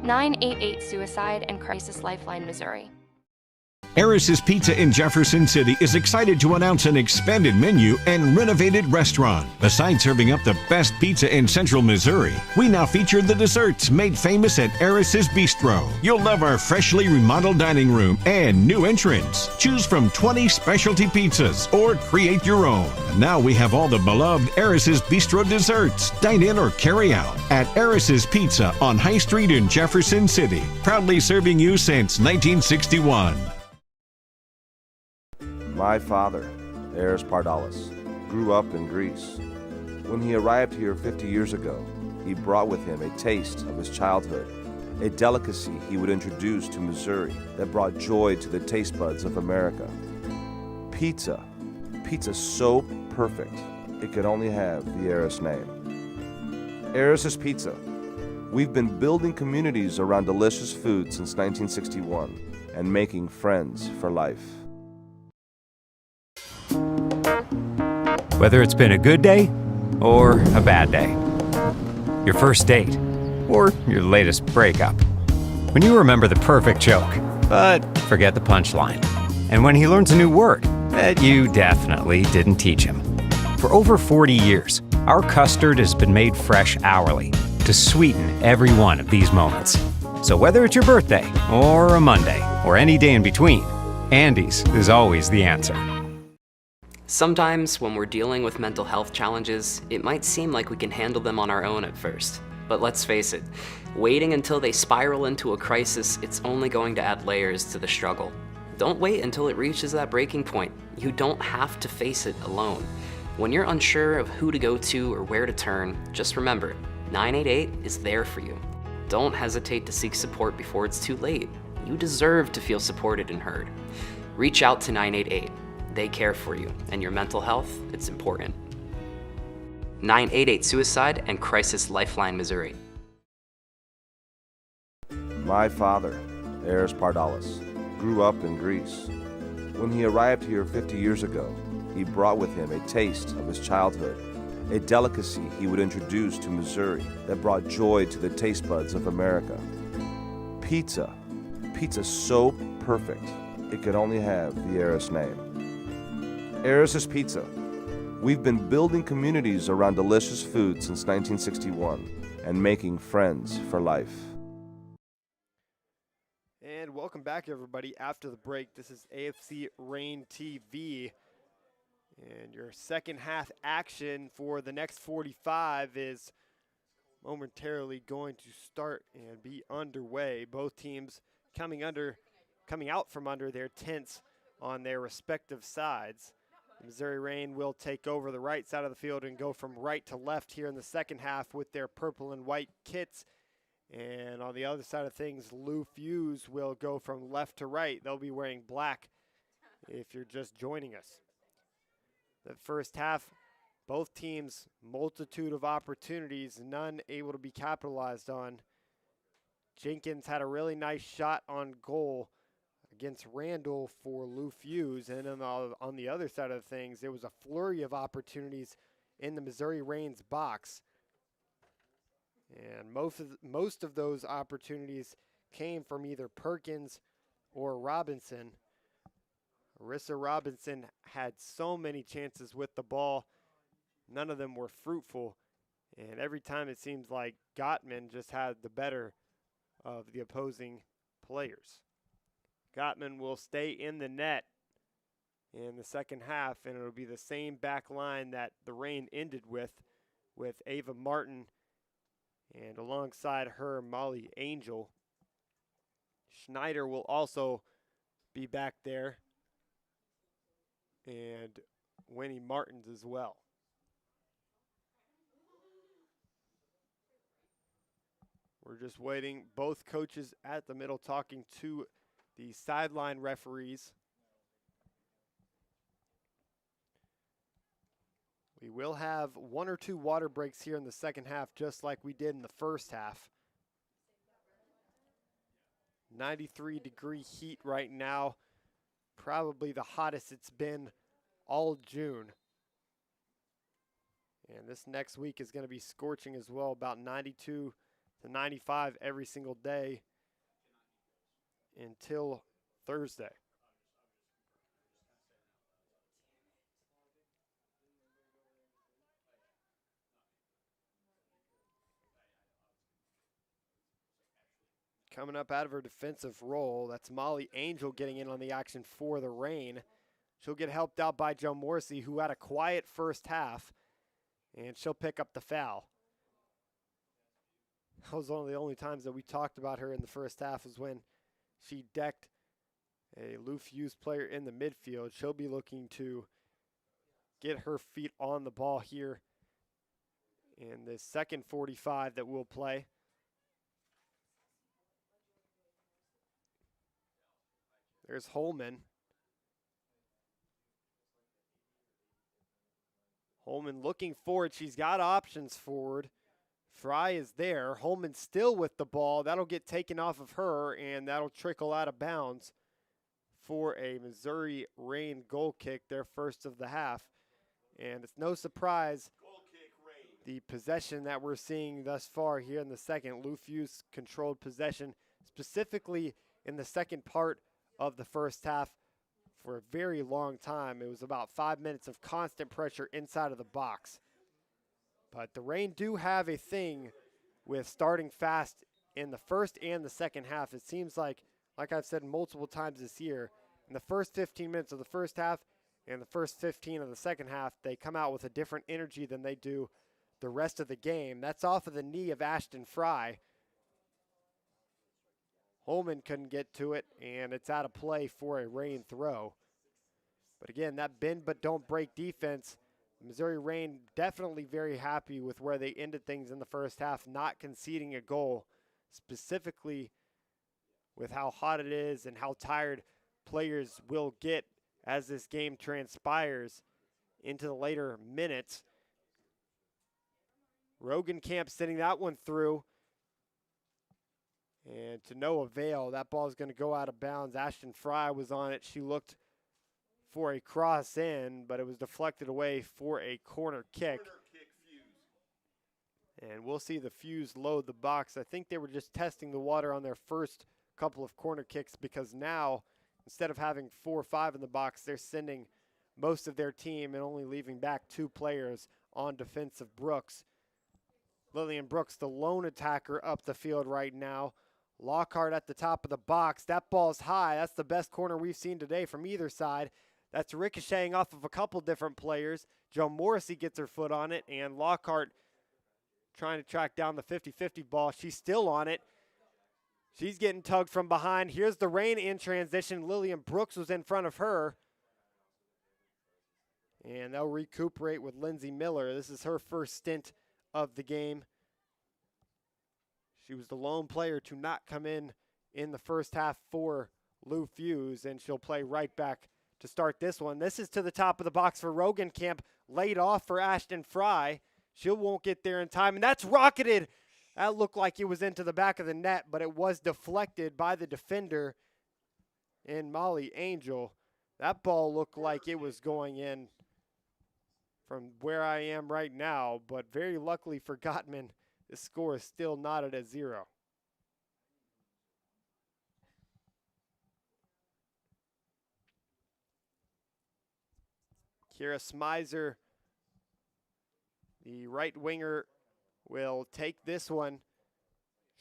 988 Suicide and Crisis Lifeline, Missouri. Eris's Pizza in Jefferson City is excited to announce an expanded menu and renovated restaurant. Besides serving up the best pizza in central Missouri, we now feature the desserts made famous at Eris's Bistro. You'll love our freshly remodeled dining room and new entrance. Choose from 20 specialty pizzas or create your own. Now we have all the beloved Eris's Bistro desserts. Dine in or carry out at Eris's Pizza on High Street in Jefferson City. Proudly serving you since 1961. My father, Eris Pardalis, grew up in Greece. When he arrived here 50 years ago, he brought with him a taste of his childhood, a delicacy he would introduce to Missouri that brought joy to the taste buds of America. Pizza. Pizza so perfect, it could only have the Eris name. Eris's Pizza. We've been building communities around delicious food since 1961 and making friends for life. Whether it's been a good day or a bad day, your first date or your latest breakup, when you remember the perfect joke, but forget the punchline, and when he learns a new word that you definitely didn't teach him. For over 40 years, our custard has been made fresh hourly to sweeten every one of these moments. So whether it's your birthday or a Monday or any day in between, Andy's is always the answer. Sometimes, when we're dealing with mental health challenges, it might seem like we can handle them on our own at first. But let's face it, waiting until they spiral into a crisis, it's only going to add layers to the struggle. Don't wait until it reaches that breaking point. You don't have to face it alone. When you're unsure of who to go to or where to turn, just remember, 988 is there for you. Don't hesitate to seek support before it's too late. You deserve to feel supported and heard. Reach out to 988. They care for you, and your mental health, it's important. 988 Suicide and Crisis Lifeline, Missouri. My father, Eris Pardalis, grew up in Greece. When he arrived here 50 years ago, he brought with him a taste of his childhood, a delicacy he would introduce to Missouri that brought joy to the taste buds of America. Pizza. Pizza so perfect, it could only have the Eris name. Eris's Pizza. We've been building communities around delicious food since 1961 and making friends for life. And welcome back, everybody. After the break, this is AFC Reign TV. And your second half action for the next 45 is momentarily going to start and be underway. Both teams coming out from under their tents on their respective sides. Missouri Reign will take over the right side of the field and go from right to left here in the second half with their purple and white kits. And on the other side of things, Fusz will go from left to right. They'll be wearing black if you're just joining us. The first half, both teams, multitude of opportunities, none able to be capitalized on. Jenkins had a really nice shot on goal against Randall for Fusz, and then on the other side of things, there was a flurry of opportunities in the Missouri Reign's box. And most of those opportunities came from either Perkins or Robinson. Arissa Robinson had so many chances with the ball. None of them were fruitful. And every time it seems like Gottman just had the better of the opposing players. Gottman will stay in the net in the second half, and it'll be the same back line that the Reign ended with Ava Martin, and alongside her, Molly Angel. Schneider will also be back there, and Winnie Martins as well. We're just waiting. Both coaches at the middle talking to the sideline referees. We will have 1 or 2 water breaks here in the second half, just like we did in the first half. 93-degree heat right now. Probably the hottest it's been all June. And this next week is going to be scorching as well, about 92 to 95 every single day until Thursday. Coming up out of her defensive role, that's Molly Angel getting in on the action for the Reign. She'll get helped out by Joe Morrissey, who had a quiet first half, and she'll pick up the foul. That was one of the only times that we talked about her in the first half, was when she decked a Lou Fusz player in the midfield. She'll be looking to get her feet on the ball here in the second 45 that we'll play. There's Holman. Holman looking forward. She's got options forward. Fry is there. Holman still with the ball. That'll get taken off of her, and that'll trickle out of bounds for a Missouri Reign goal kick, their first of the half. And it's no surprise the possession that we're seeing thus far here in the second. Lou Fusz controlled possession, specifically in the second part of the first half for a very long time. It was about 5 minutes of constant pressure inside of the box. But the Reign do have a thing with starting fast in the first and the second half. It seems like I've said multiple times this year, in the first 15 minutes of the first half and the first 15 of the second half, they come out with a different energy than they do the rest of the game. That's off of the knee of Ashton Fry. Holman couldn't get to it, and it's out of play for a Reign throw. But again, that bend but don't break defense, Missouri Reign definitely very happy with where they ended things in the first half, not conceding a goal, specifically with how hot it is and how tired players will get as this game transpires into the later minutes. Rogenkamp sending that one through. And to no avail, that ball is going to go out of bounds. Ashton Fry was on it. She looked for a cross in, but it was deflected away for a corner kick. And we'll see the Fusz load the box. I think they were just testing the water on their first couple of corner kicks, because now, instead of having 4 or 5 in the box, they're sending most of their team and only leaving back 2 players on defense of Brooks. Lillian Brooks, the lone attacker up the field right now. Lockhart at the top of the box. That ball's high. That's the best corner we've seen today from either side. That's ricocheting off of a couple different players. Joe Morrissey gets her foot on it, and Lockhart trying to track down the 50-50 ball. She's still on it. She's getting tugged from behind. Here's the Reign in transition. Lillian Brooks was in front of her. And they'll recuperate with Lindsay Miller. This is her first stint of the game. She was the lone player to not come in the first half for Lou Fusz, and she'll play right back to start this one. This is to the top of the box for Rogenkamp, laid off for Ashton Fry. She won't get there in time, and that's rocketed. That looked like it was into the back of the net, but it was deflected by the defender in Molly Angel. That ball looked like it was going in from where I am right now, but very luckily for Gottman, the score is still knotted at 0. Kira Smizer, the right winger, will take this one.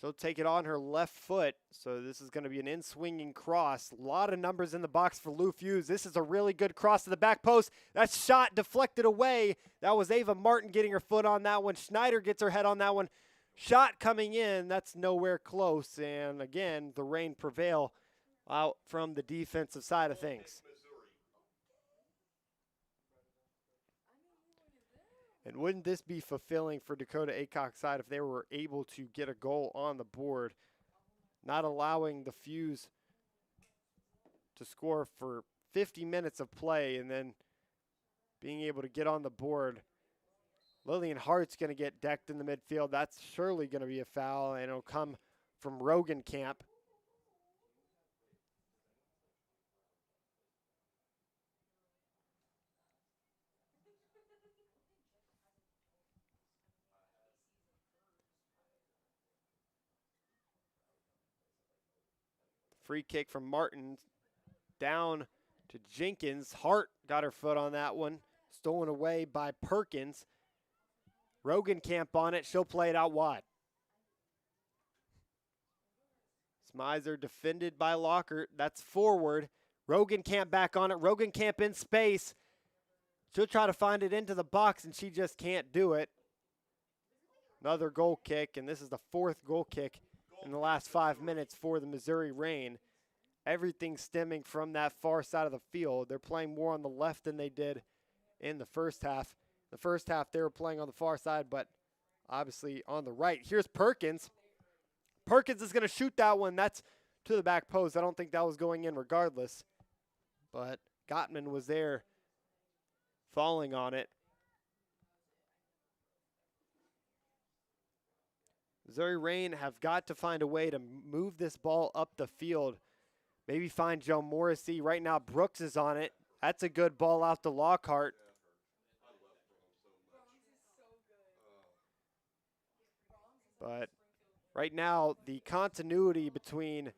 She'll take it on her left foot, so this is going to be an in-swinging cross. A lot of numbers in the box for Lou Fusz. This is a really good cross to the back post. That's shot deflected away. That was Ava Martin getting her foot on that one. Schneider gets her head on that one. Shot coming in. That's nowhere close. And again, the Reign prevail out from the defensive side of things. And wouldn't this be fulfilling for Dakota Aycock's side if they were able to get a goal on the board, not allowing the Fusz to score for 50 minutes of play and then being able to get on the board. Lillian Hart's going to get decked in the midfield. That's surely going to be a foul, and it'll come from Rogan Camp. Free kick from Martin down to Jenkins. Hart got her foot on that one. Stolen away by Perkins. Rogan Camp on it. She'll play it out wide. Smizer defended by Lockhart. That's forward. Rogan Camp back on it. Rogan Camp in space. She'll try to find it into the box, and she just can't do it. Another goal kick, and this is the fourth goal kick in the last 5 minutes for the Missouri Reign. Everything stemming from that far side of the field. They're playing more on the left than they did in the first half. The first half they were playing on the far side, but obviously on the right. Here's Perkins. Perkins is going to shoot that one. That's to the back post. I don't think that was going in regardless, but Gottman was there falling on it. Missouri Reign have got to find a way to move this ball up the field. Maybe find Joe Morrissey. Right now, Brooks is on it. That's a good ball out to Lockhart. But right now, the continuity between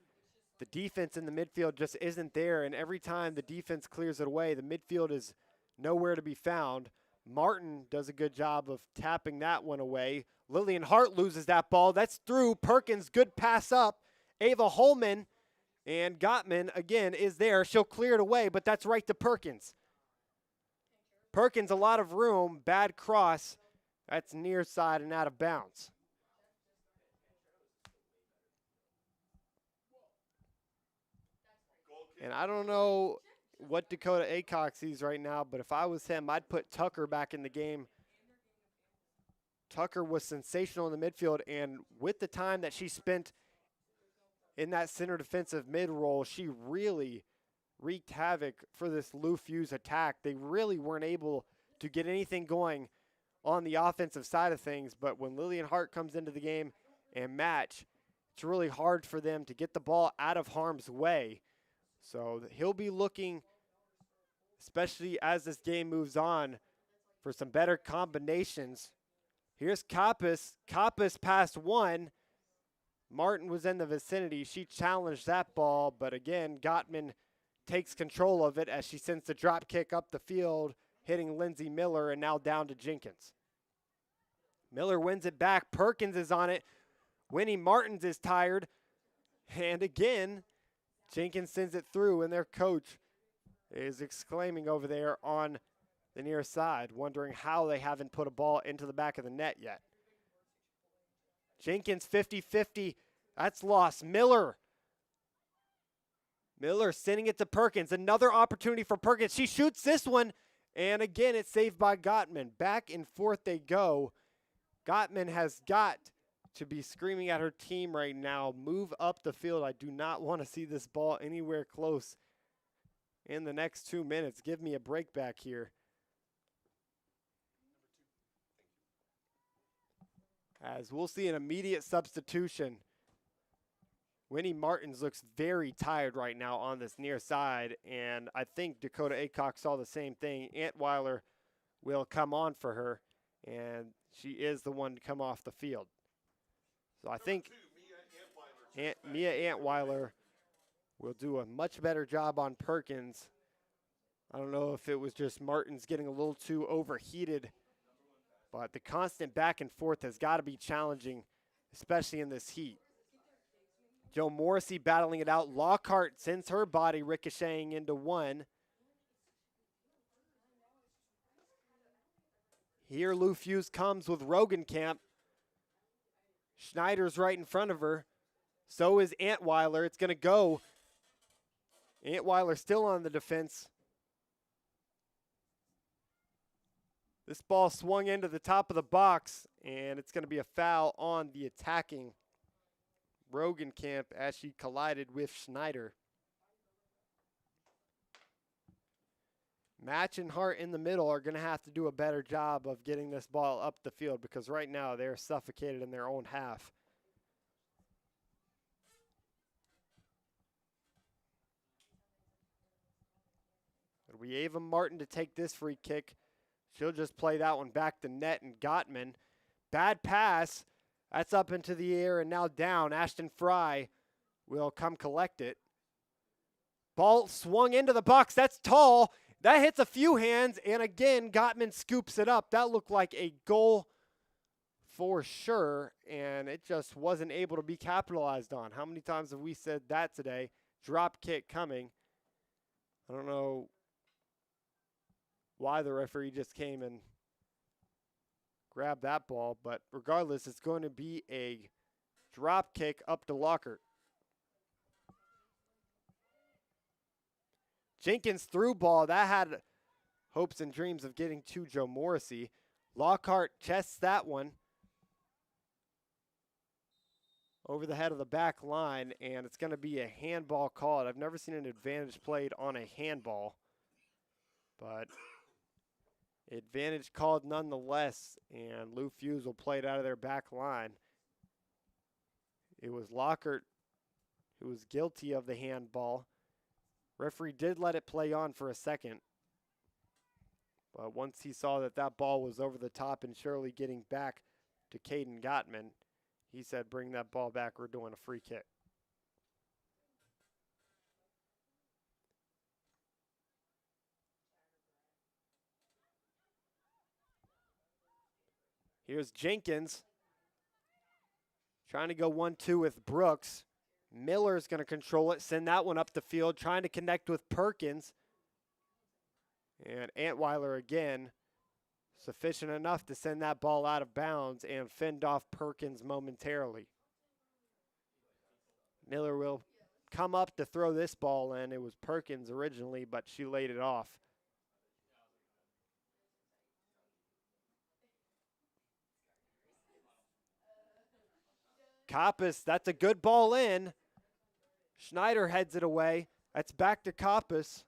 the defense and the midfield just isn't there. And every time the defense clears it away, the midfield is nowhere to be found. Martin does a good job of tapping that one away. Lillian Hart loses that ball. That's through. Perkins, good pass up. Ava Holman and Gottman, again, is there. She'll clear it away, but that's right to Perkins. Perkins, a lot of room. Bad cross. That's near side and out of bounds. And I don't know what Dakota Aycock sees right now, but if I was him, I'd put Tucker back in the game. Tucker was sensational in the midfield, and with the time that she spent in that center defensive mid role, she really wreaked havoc for this Lou Fusz attack. They really weren't able to get anything going on the offensive side of things, but when Lillian Hart comes into the game and match, it's really hard for them to get the ball out of harm's way. So he'll be looking, especially as this game moves on, for some better combinations. Here's Kappas. Kappas passed one. Martin was in the vicinity. She challenged that ball, but again, Gottman takes control of it as she sends the drop kick up the field, hitting Lindsay Miller, and now down to Jenkins. Miller wins it back. Perkins is on it. Winnie Martins is tired. And again, Jenkins sends it through, and their coach is exclaiming over there on the near side, wondering how they haven't put a ball into the back of the net yet. Jenkins 50-50. That's lost. Miller sending it to Perkins. Another opportunity for Perkins. She shoots this one, and again, it's saved by Gottman. Back and forth they go. Gottman has got to be screaming at her team right now, move up the field. I do not want to see this ball anywhere close in the next 2 minutes. Give me a break back here. As we'll see an immediate substitution. Winnie Martins looks very tired right now on this near side, and I think Dakota Aycock saw the same thing. Antweiler will come on for her, and she is the one to come off the field. So I think Mia Antweiler will do a much better job on Perkins. I don't know if it was just Martins getting a little too overheated, but the constant back and forth has got to be challenging, especially in this heat. Joe Morrissey battling it out. Lockhart sends her body ricocheting into one. Here Lou Fusz comes with Rogan Camp. Schneider's right in front of her. So is Antweiler. It's going to go. Antweiler still on the defense. This ball swung into the top of the box, and it's going to be a foul on the attacking Rogenkamp as she collided with Schneider. Match and Hart in the middle are going to have to do a better job of getting this ball up the field because right now they're suffocated in their own half. It'll be Ava Martin to take this free kick. She'll just play that one back to net, and Gottman. Bad pass. That's up into the air and now down. Ashton Fry will come collect it. Ball swung into the box. That's tall. That hits a few hands, and again, Gottman scoops it up. That looked like a goal for sure, and it just wasn't able to be capitalized on. How many times have we said that today? Drop kick coming. I don't know why the referee just came and grabbed that ball, but regardless, it's going to be a drop kick up to Lockhart. Jenkins through ball. That had hopes and dreams of getting to Joe Morrissey. Lockhart chests that one over the head of the back line, and it's going to be a handball called. I've never seen an advantage played on a handball, but advantage called nonetheless, and Lou Fusz will play it out of their back line. It was Lockhart who was guilty of the handball. Referee did let it play on for a second, but once he saw that that ball was over the top and surely getting back to Caden Gottman, he said, bring that ball back, we're doing a free kick. Here's Jenkins trying to go 1-2 with Brooks. Miller's going to control it, send that one up the field, trying to connect with Perkins. And Antweiler again, sufficient enough to send that ball out of bounds and fend off Perkins momentarily. Miller will come up to throw this ball in. It was Perkins originally, but she laid it off. Koppas, that's a good ball in. Schneider heads it away. That's back to Koppas.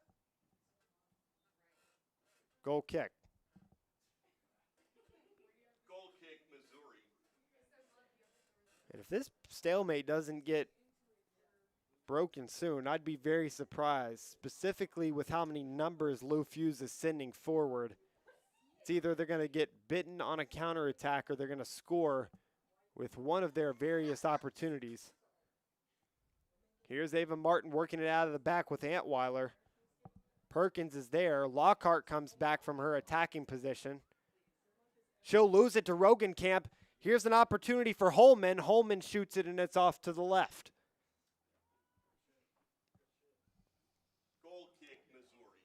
Goal kick. Goal kick, Missouri. And if this stalemate doesn't get broken soon, I'd be very surprised, specifically with how many numbers Lou Fusz is sending forward. It's either they're going to get bitten on a counterattack or they're going to score with one of their various opportunities. Here's Ava Martin working it out of the back with Antweiler. Perkins is there. Lockhart comes back from her attacking position. She'll lose it to Rogenkamp. Here's an opportunity for Holman. Holman shoots it, and it's off to the left. Goal kick, Missouri.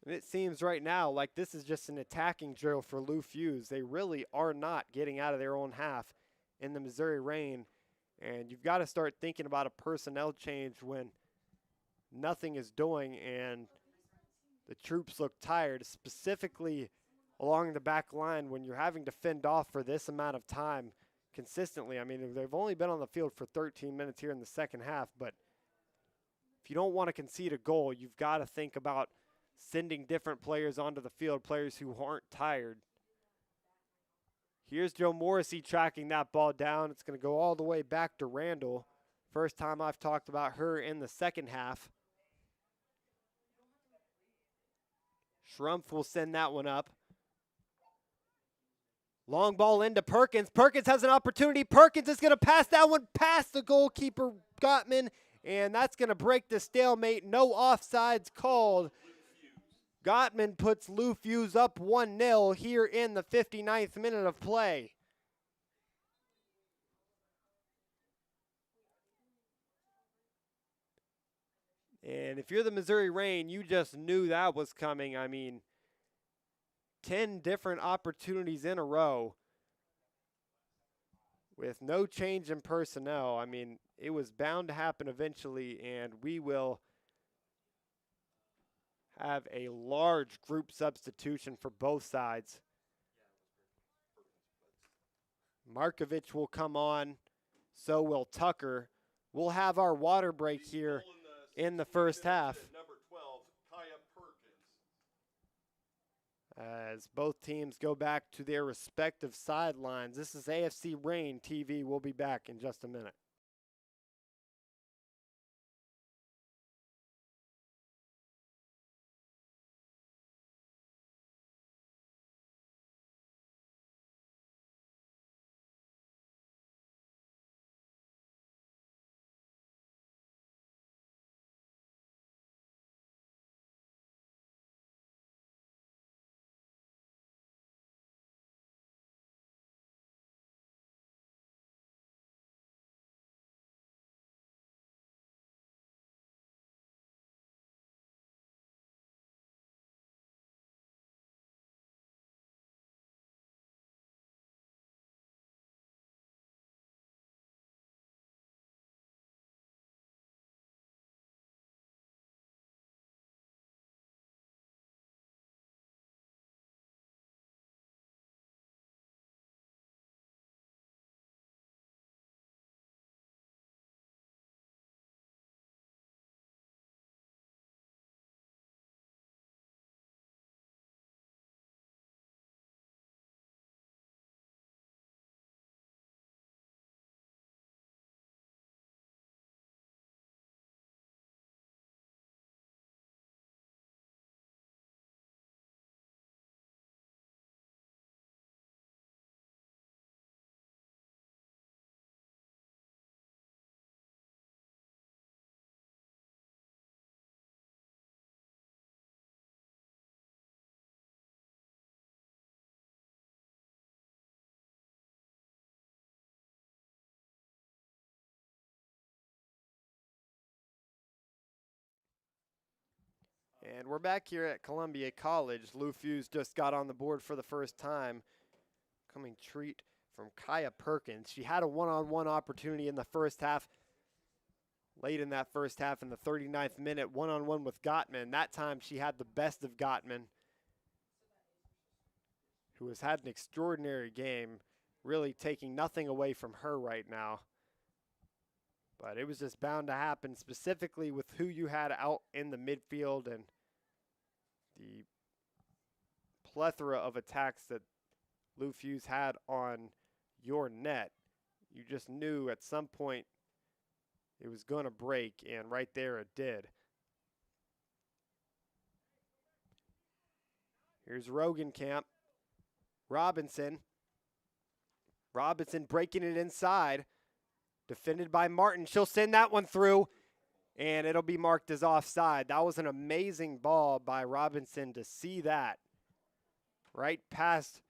And it seems right now like this is just an attacking drill for Lou Fusz. They really are not getting out of their own half in the Missouri Reign. And you've got to start thinking about a personnel change when nothing is doing and the troops look tired, specifically along the back line when you're having to fend off for this amount of time consistently. I mean, they've only been on the field for 13 minutes here in the second half, but if you don't want to concede a goal, you've got to think about sending different players onto the field, players who aren't tired. Here's Joe Morrissey tracking that ball down. It's going to go all the way back to Randall. First time I've talked about her in the second half. Schrumpf will send that one up. Long ball into Perkins. Perkins has an opportunity. Perkins is going to pass that one past the goalkeeper, Gottman, and that's going to break the stalemate. No offsides called. Gottman puts Lou Fusz up 1-0 here in the 59th minute of play. And if you're the Missouri Reign, you just knew that was coming. I mean, 10 different opportunities in a row with no change in personnel. I mean, it was bound to happen eventually, and we will have a large group substitution for both sides. Markovic will come on, so will Tucker. We'll have our water break here in the first half, Number 12, Kaya Perkins. as both teams go back to their respective sidelines. This is AFC Reign TV. We'll be back in just a minute. And we're back here at Columbia College. Lou Fusz just got on the board for the first time. Coming treat from Kaya Perkins. She had a one-on-one opportunity in the first half. Late in that first half, in the 39th minute, one-on-one with Gottman. That time she had the best of Gottman, who has had an extraordinary game, really taking nothing away from her right now. But it was just bound to happen, specifically with who you had out in the midfield and the plethora of attacks that Lou Fusz had on your net. You just knew at some point it was going to break, and right there it did. Here's Rogenkamp. Robinson. Robinson breaking it inside. Defended by Martin. She'll send that one through, and it'll be marked as offside. That was an amazing ball by Robinson to see that right past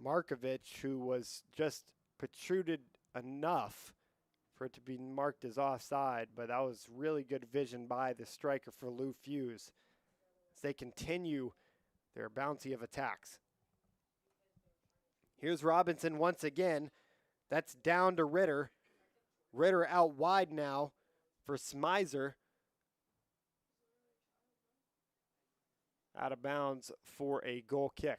Markovic, who was just protruded enough for it to be marked as offside, but that was really good vision by the striker for Lou Fusz as they continue their bounty of attacks. Here's Robinson once again. That's down to Ritter. Ritter out wide now for Smizer. Out of bounds for a goal kick.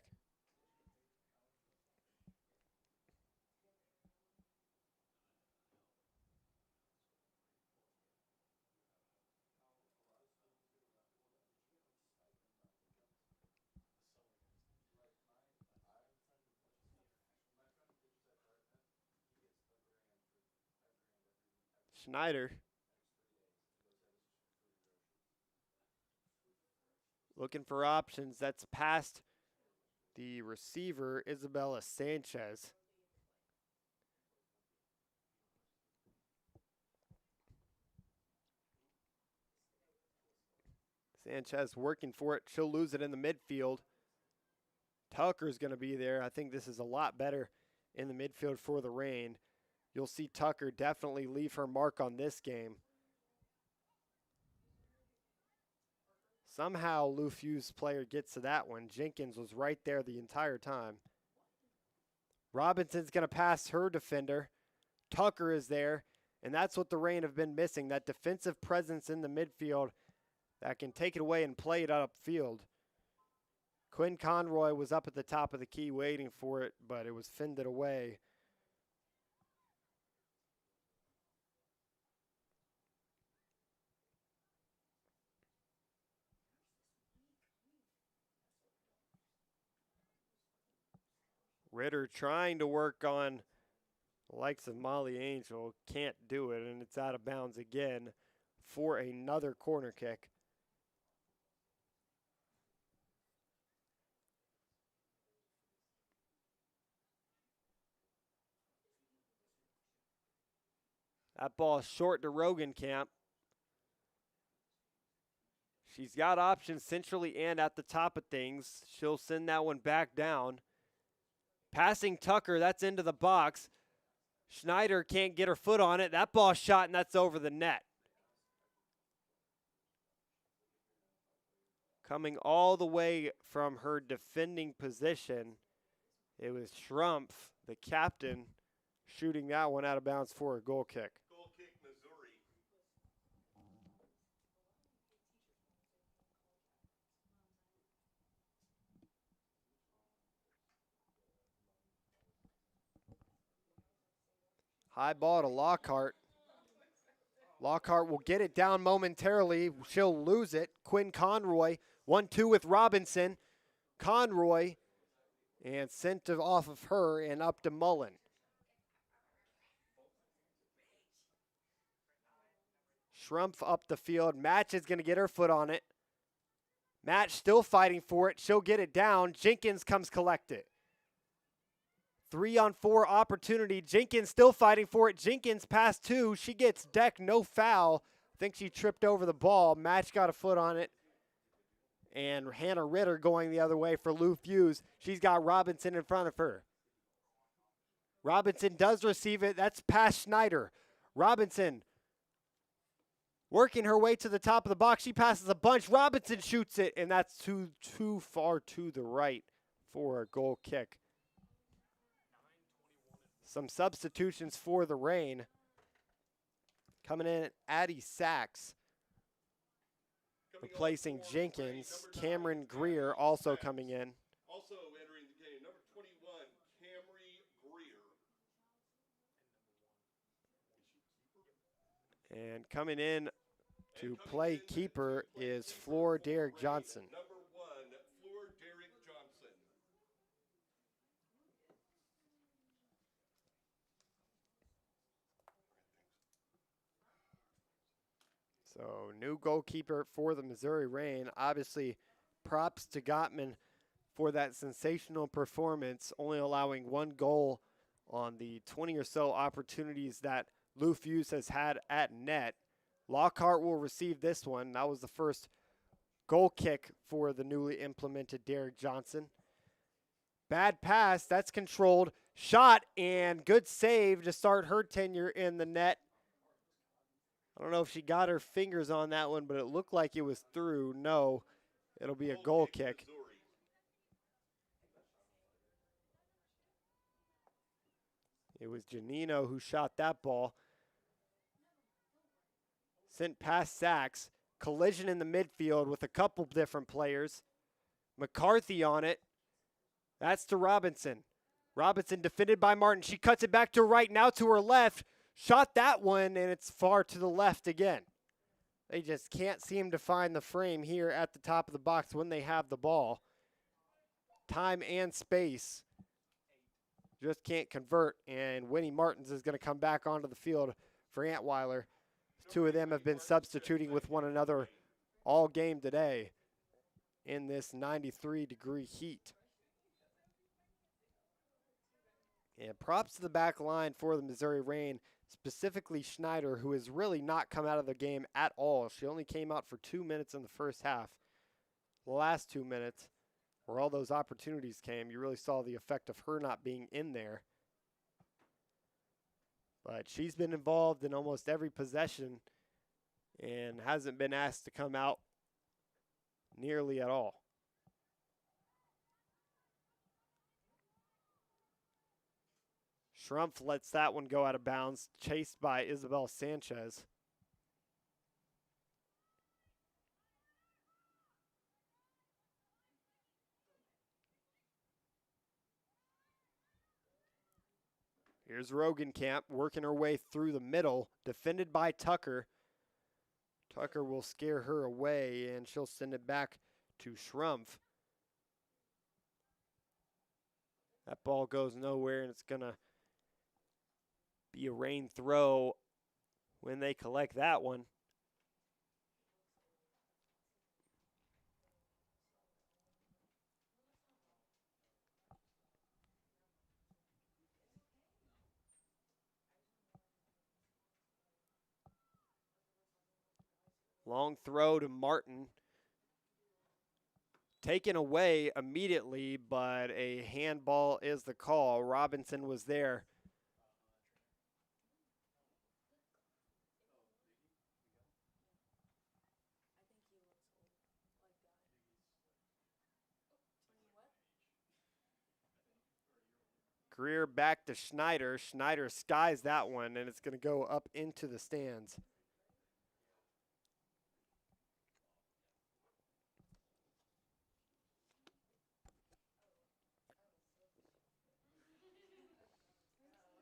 Schneider looking for options. That's past the receiver, Isabella Sanchez. Sanchez working for it. She'll lose it in the midfield. Tucker's going to be there. I think this is a lot better in the midfield for the Reign. You'll see Tucker definitely leave her mark on this game. Somehow Lou Fusz player gets to that one. Jenkins was right there the entire time. Robinson's going to pass her defender. Tucker is there, and that's what the Reign have been missing, that defensive presence in the midfield that can take it away and play it upfield. Quinn Conroy was up at the top of the key waiting for it, but it was fended away. Ritter trying to work on the likes of Molly Angel. Can't do it, and it's out of bounds again for another corner kick. That ball is short to Rogenkamp. She's got options centrally and at the top of things. She'll send that one back down. Passing Tucker, that's into the box. Schneider can't get her foot on it. That ball shot, and that's over the net. Coming all the way from her defending position, it was Schrumpf, the captain, shooting that one out of bounds for a goal kick. Goal kick, Missouri. High ball to Lockhart. Lockhart will get it down momentarily. She'll lose it. Quinn Conroy, 1-2 with Robinson. Conroy, and sent it off of her and up to Mullen. Schrumpf up the field. Match is going to get her foot on it. Match still fighting for it. She'll get it down. Jenkins comes collect it. 3-on-4 opportunity. Jenkins still fighting for it. Jenkins past two. She gets decked, no foul. I think she tripped over the ball. Match got a foot on it. And Hannah Ritter going the other way for Lou Fusz. She's got Robinson in front of her. Robinson does receive it. That's past Schneider. Robinson working her way to the top of the box. She passes a bunch. Robinson shoots it, and that's too far to the right for a goal kick. Some substitutions for the Reign. Coming in, Addie Sachs. Replacing Jenkins. Cameron Greer also coming in. Also entering the game, number 21, Camry Greer. And coming in to play keeper is Floor Derrick Johnson. Number 1, Floor Derrick Johnson. So new goalkeeper for the Missouri Reign. Obviously, props to Gottman for that sensational performance, only allowing one goal on the 20 or so opportunities that Lou Fusz has had at net. Lockhart will receive this one. That was the first goal kick for the newly implemented Derrick Johnson. Bad pass, that's controlled. Shot and good save to start her tenure in the net. I don't know if she got her fingers on that one, but it looked like it was through. No, it'll be a goal kick. Missouri. It was Janino who shot that ball. Sent past Sachs. Collision in the midfield with a couple different players. McCarthy on it. That's to Robinson. Robinson defended by Martin. She cuts it back to her right, now to her left. Shot that one, and it's far to the left again. They just can't seem to find the frame here at the top of the box when they have the ball. Time and space just can't convert, and Winnie Martins is going to come back onto the field for Antweiler. The two of them have been substituting with one another all game today in this 93-degree heat. And props to the back line for the Missouri Reign, specifically Schneider, who has really not come out of the game at all. She only came out for 2 minutes in the first half. The last 2 minutes, where all those opportunities came, you really saw the effect of her not being in there. But she's been involved in almost every possession and hasn't been asked to come out nearly at all. Schrumpf lets that one go out of bounds, chased by Isabel Sanchez. Here's Rogenkamp working her way through the middle, defended by Tucker. Tucker will scare her away, and she'll send it back to Schrumpf. That ball goes nowhere, and it's going to be a rain throw when they collect that one. Long throw to Martin. Taken away immediately, but a handball is the call. Robinson was there. Greer back to Schneider. Schneider skies that one, and it's going to go up into the stands.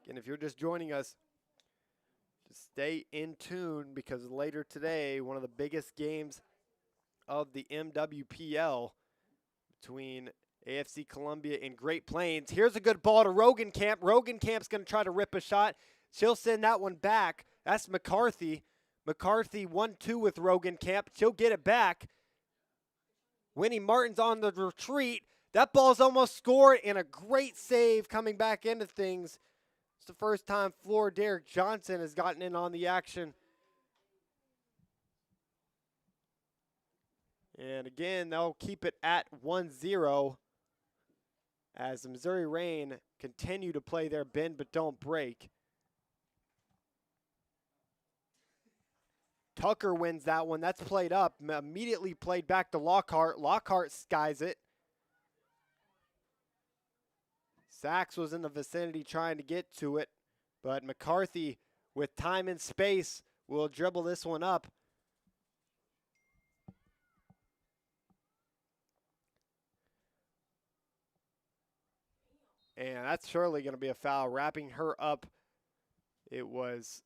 And if you're just joining us, just stay in tune, because later today, one of the biggest games of the MWPL between AFC Columbia and Great Plains. Here's a good ball to Rogenkamp. Rogenkamp's going to try to rip a shot. She'll send that one back. That's McCarthy. McCarthy 1-2 with Rogenkamp. She'll get it back. Winnie Martin's on the retreat. That ball's almost scored, and a great save coming back into things. It's the first time Floor Derek Johnson has gotten in on the action. And again, they'll keep it at 1-0 as the Missouri Reign continue to play their bend but don't break. Tucker wins that one. That's played up. Immediately played back to Lockhart. Lockhart skies it. Sachs was in the vicinity trying to get to it, but McCarthy, with time and space, will dribble this one up. And that's surely going to be a foul. Wrapping her up, it was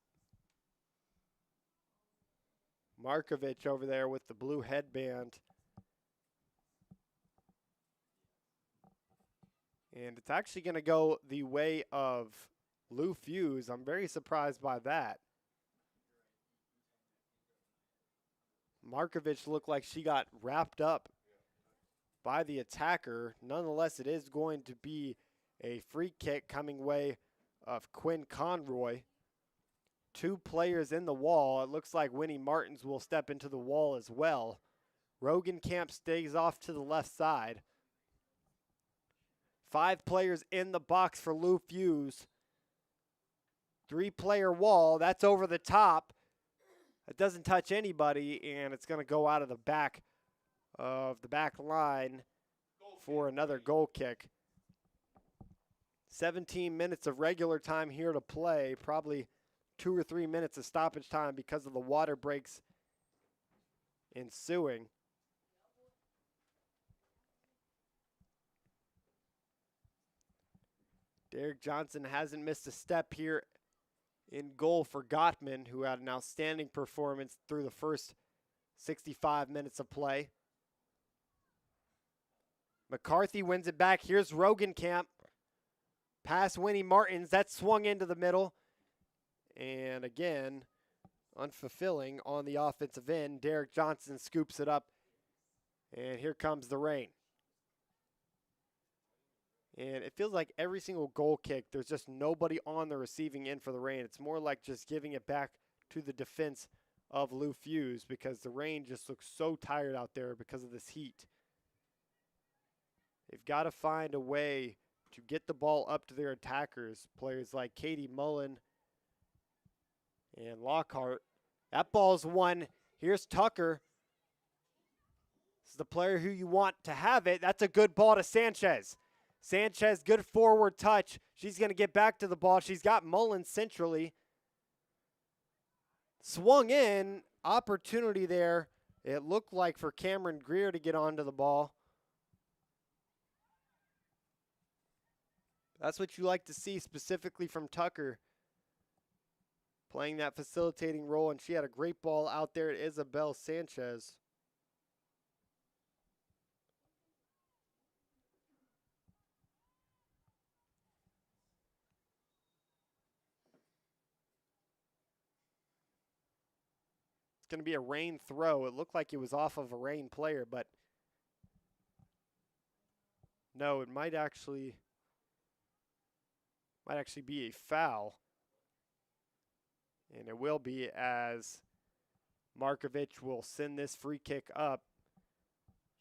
Markovich over there with the blue headband. And it's actually going to go the way of Lou Fusz. I'm very surprised by that. Markovich looked like she got wrapped up by the attacker. Nonetheless, it is going to be a free kick coming way of Quinn Conroy. Two players in the wall. It looks like Winnie Martins will step into the wall as well. Rogenkamp stays off to the left side. 5 players in the box for Lou Fusz. 3-player wall. That's over the top. It doesn't touch anybody, and it's going to go out of the back line for another goal kick. 17 minutes of regular time here to play. Probably 2 or 3 minutes of stoppage time because of the water breaks ensuing. Derek Johnson hasn't missed a step here in goal for Gottman, who had an outstanding performance through the first 65 minutes of play. McCarthy wins it back. Here's Rogenkamp. Pass Winnie Martins. That swung into the middle. And again, unfulfilling on the offensive end. Derek Johnson scoops it up. And here comes the rain. And it feels like every single goal kick, there's just nobody on the receiving end for the Reign. It's more like just giving it back to the defense of Lou Fusz, because the Reign just looks so tired out there because of this heat. They've got to find a way to get the ball up to their attackers, players like Katie Mullen and Lockhart. That ball's won. Here's Tucker. This is the player who you want to have it. That's a good ball to Sanchez. Sanchez, good forward touch. She's going to get back to the ball. She's got Mullen centrally. Swung in. Opportunity there. It looked like for Cameron Greer to get onto the ball. That's what you like to see, specifically from Tucker, playing that facilitating role, and she had a great ball out there at Isabel Sanchez. It's going to be a rain throw. It looked like it was off of a rain player, but no, it might actually be a foul. And it will be, as Markovic will send this free kick up.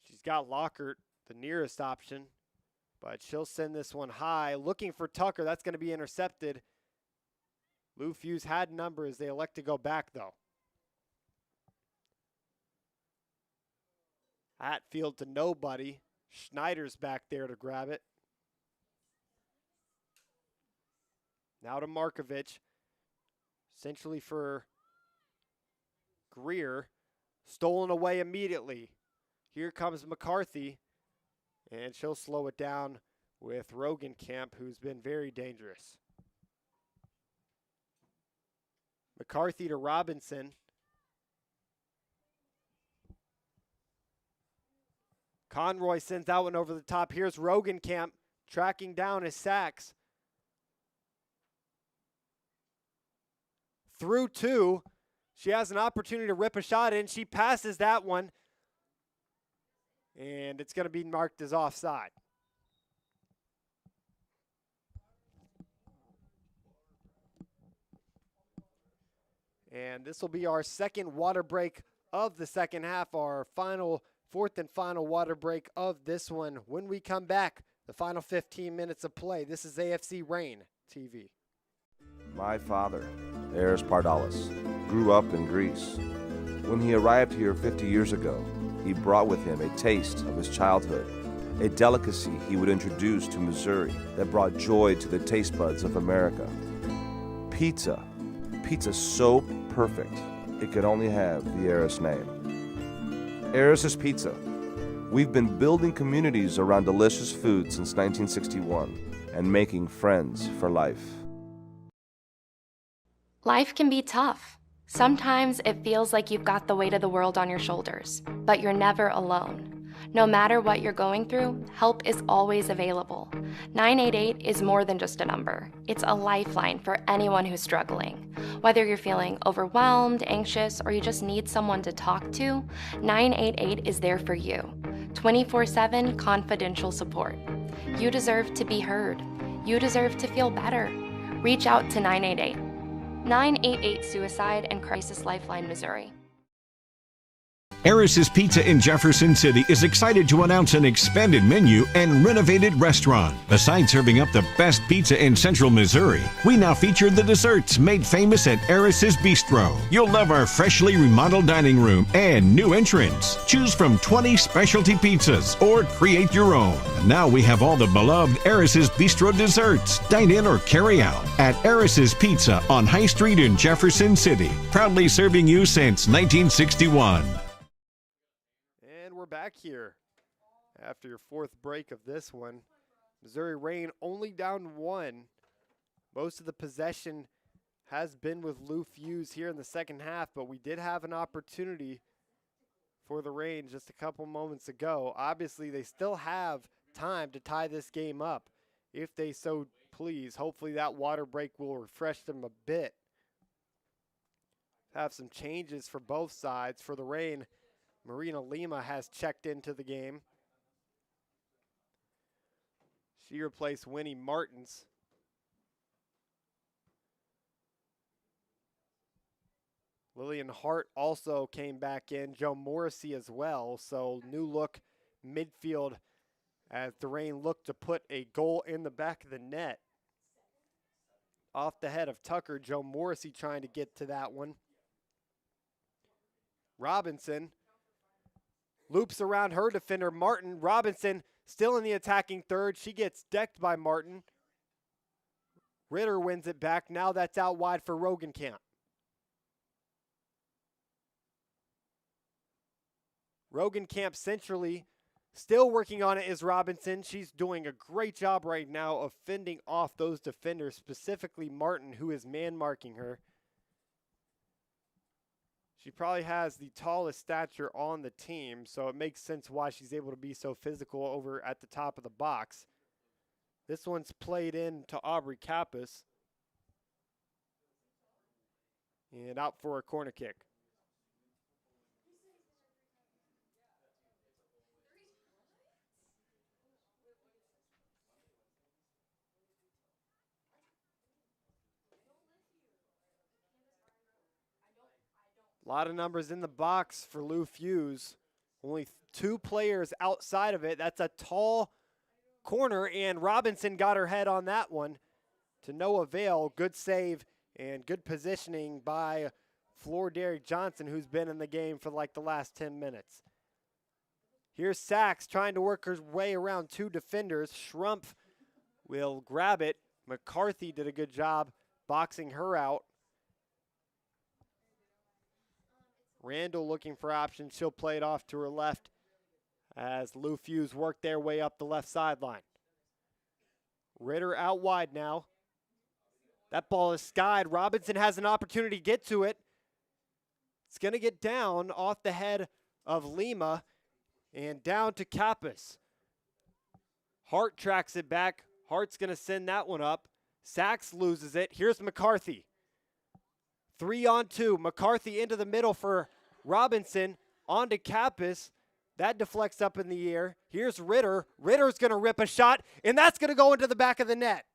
She's got Lockhart, the nearest option, but she'll send this one high. Looking for Tucker. That's going to be intercepted. Lou Fusz had numbers. They elect to go back, though. Hatfield to nobody. Schneider's back there to grab it. Now to Markovic. Essentially for Greer. Stolen away immediately. Here comes McCarthy. And she'll slow it down with Rogenkamp, who's been very dangerous. McCarthy to Robinson. Conroy sends that one over the top. Here's Rogenkamp tracking down his sacks. Through two. She has an opportunity to rip a shot in. She passes that one. And it's going to be marked as offside. And this will be our second water break of the second half, our fourth and final water break of this one. When we come back, the final 15 minutes of play. This is AFC Reign TV. My father, Eris Pardalis, grew up in Greece. When he arrived here 50 years ago, he brought with him a taste of his childhood, a delicacy he would introduce to Missouri that brought joy to the taste buds of America. Pizza. Pizza so perfect, it could only have the Eris name. Eris's Pizza. We've been building communities around delicious food since 1961 and making friends for life. Life can be tough. Sometimes it feels like you've got the weight of the world on your shoulders, but you're never alone. No matter what you're going through, help is always available. 988 is more than just a number. It's a lifeline for anyone who's struggling. Whether you're feeling overwhelmed, anxious, or you just need someone to talk to, 988 is there for you. 24/7 confidential support. You deserve to be heard. You deserve to feel better. Reach out to 988. 988 Suicide and Crisis Lifeline, Missouri. Eris's Pizza in Jefferson City is excited to announce an expanded menu and renovated restaurant. Besides serving up the best pizza in central Missouri, we now feature the desserts made famous at Eris's Bistro. You'll love our freshly remodeled dining room and new entrance. Choose from 20 specialty pizzas or create your own. Now we have all the beloved Eris's Bistro desserts. Dine in or carry out at Eris's Pizza on High Street in Jefferson City. Proudly serving you since 1961. Back here after your fourth break of this one. Missouri Reign only down one. Most of the possession has been with Lou Fusz here in the second half, but we did have an opportunity for the Reign just a couple moments ago. Obviously, they still have time to tie this game up if they so please. Hopefully that water break will refresh them a bit. Have some changes for both sides. For the Reign, Marina Lima has checked into the game. She replaced Winnie Martins. Lillian Hart also came back in. Joe Morrissey as well. So new look midfield as the Reign looked to put a goal in the back of the net. Off the head of Tucker. Joe Morrissey trying to get to that one. Robinson loops around her defender, Martin. Robinson still in the attacking third. She gets decked by Martin. Ritter wins it back. Now that's out wide for Rogenkamp. Rogenkamp centrally Still working on it is Robinson. She's doing a great job right now of fending off those defenders, specifically Martin, who is man-marking her. She probably has the tallest stature on the team, so it makes sense why she's able to be so physical over at the top of the box. This one's played in to Aubrey Kappas. And out for a corner kick. A lot of numbers in the box for Lou Fusz. Only 2 players outside of it. That's a tall corner, and Robinson got her head on that one to no avail. Good save and good positioning by Floor Derrick Johnson, who's been in the game for like the last 10 minutes. Here's Sachs trying to work her way around 2 defenders. Schrumpf will grab it. McCarthy did a good job boxing her out. Randall looking for options. She'll play it off to her left as Lou Fusz work their way up the left sideline. Ritter out wide now. That ball is skied. Robinson has an opportunity to get to it. It's going to get down off the head of Lima and down to Kappas. Hart tracks it back. Hart's going to send that one up. Sachs loses it. Here's McCarthy. 3-on-2. McCarthy into the middle for Robinson. On to Kappas. That deflects up in the air. Here's Ritter. Ritter's going to rip a shot, and that's going to go into the back of the net.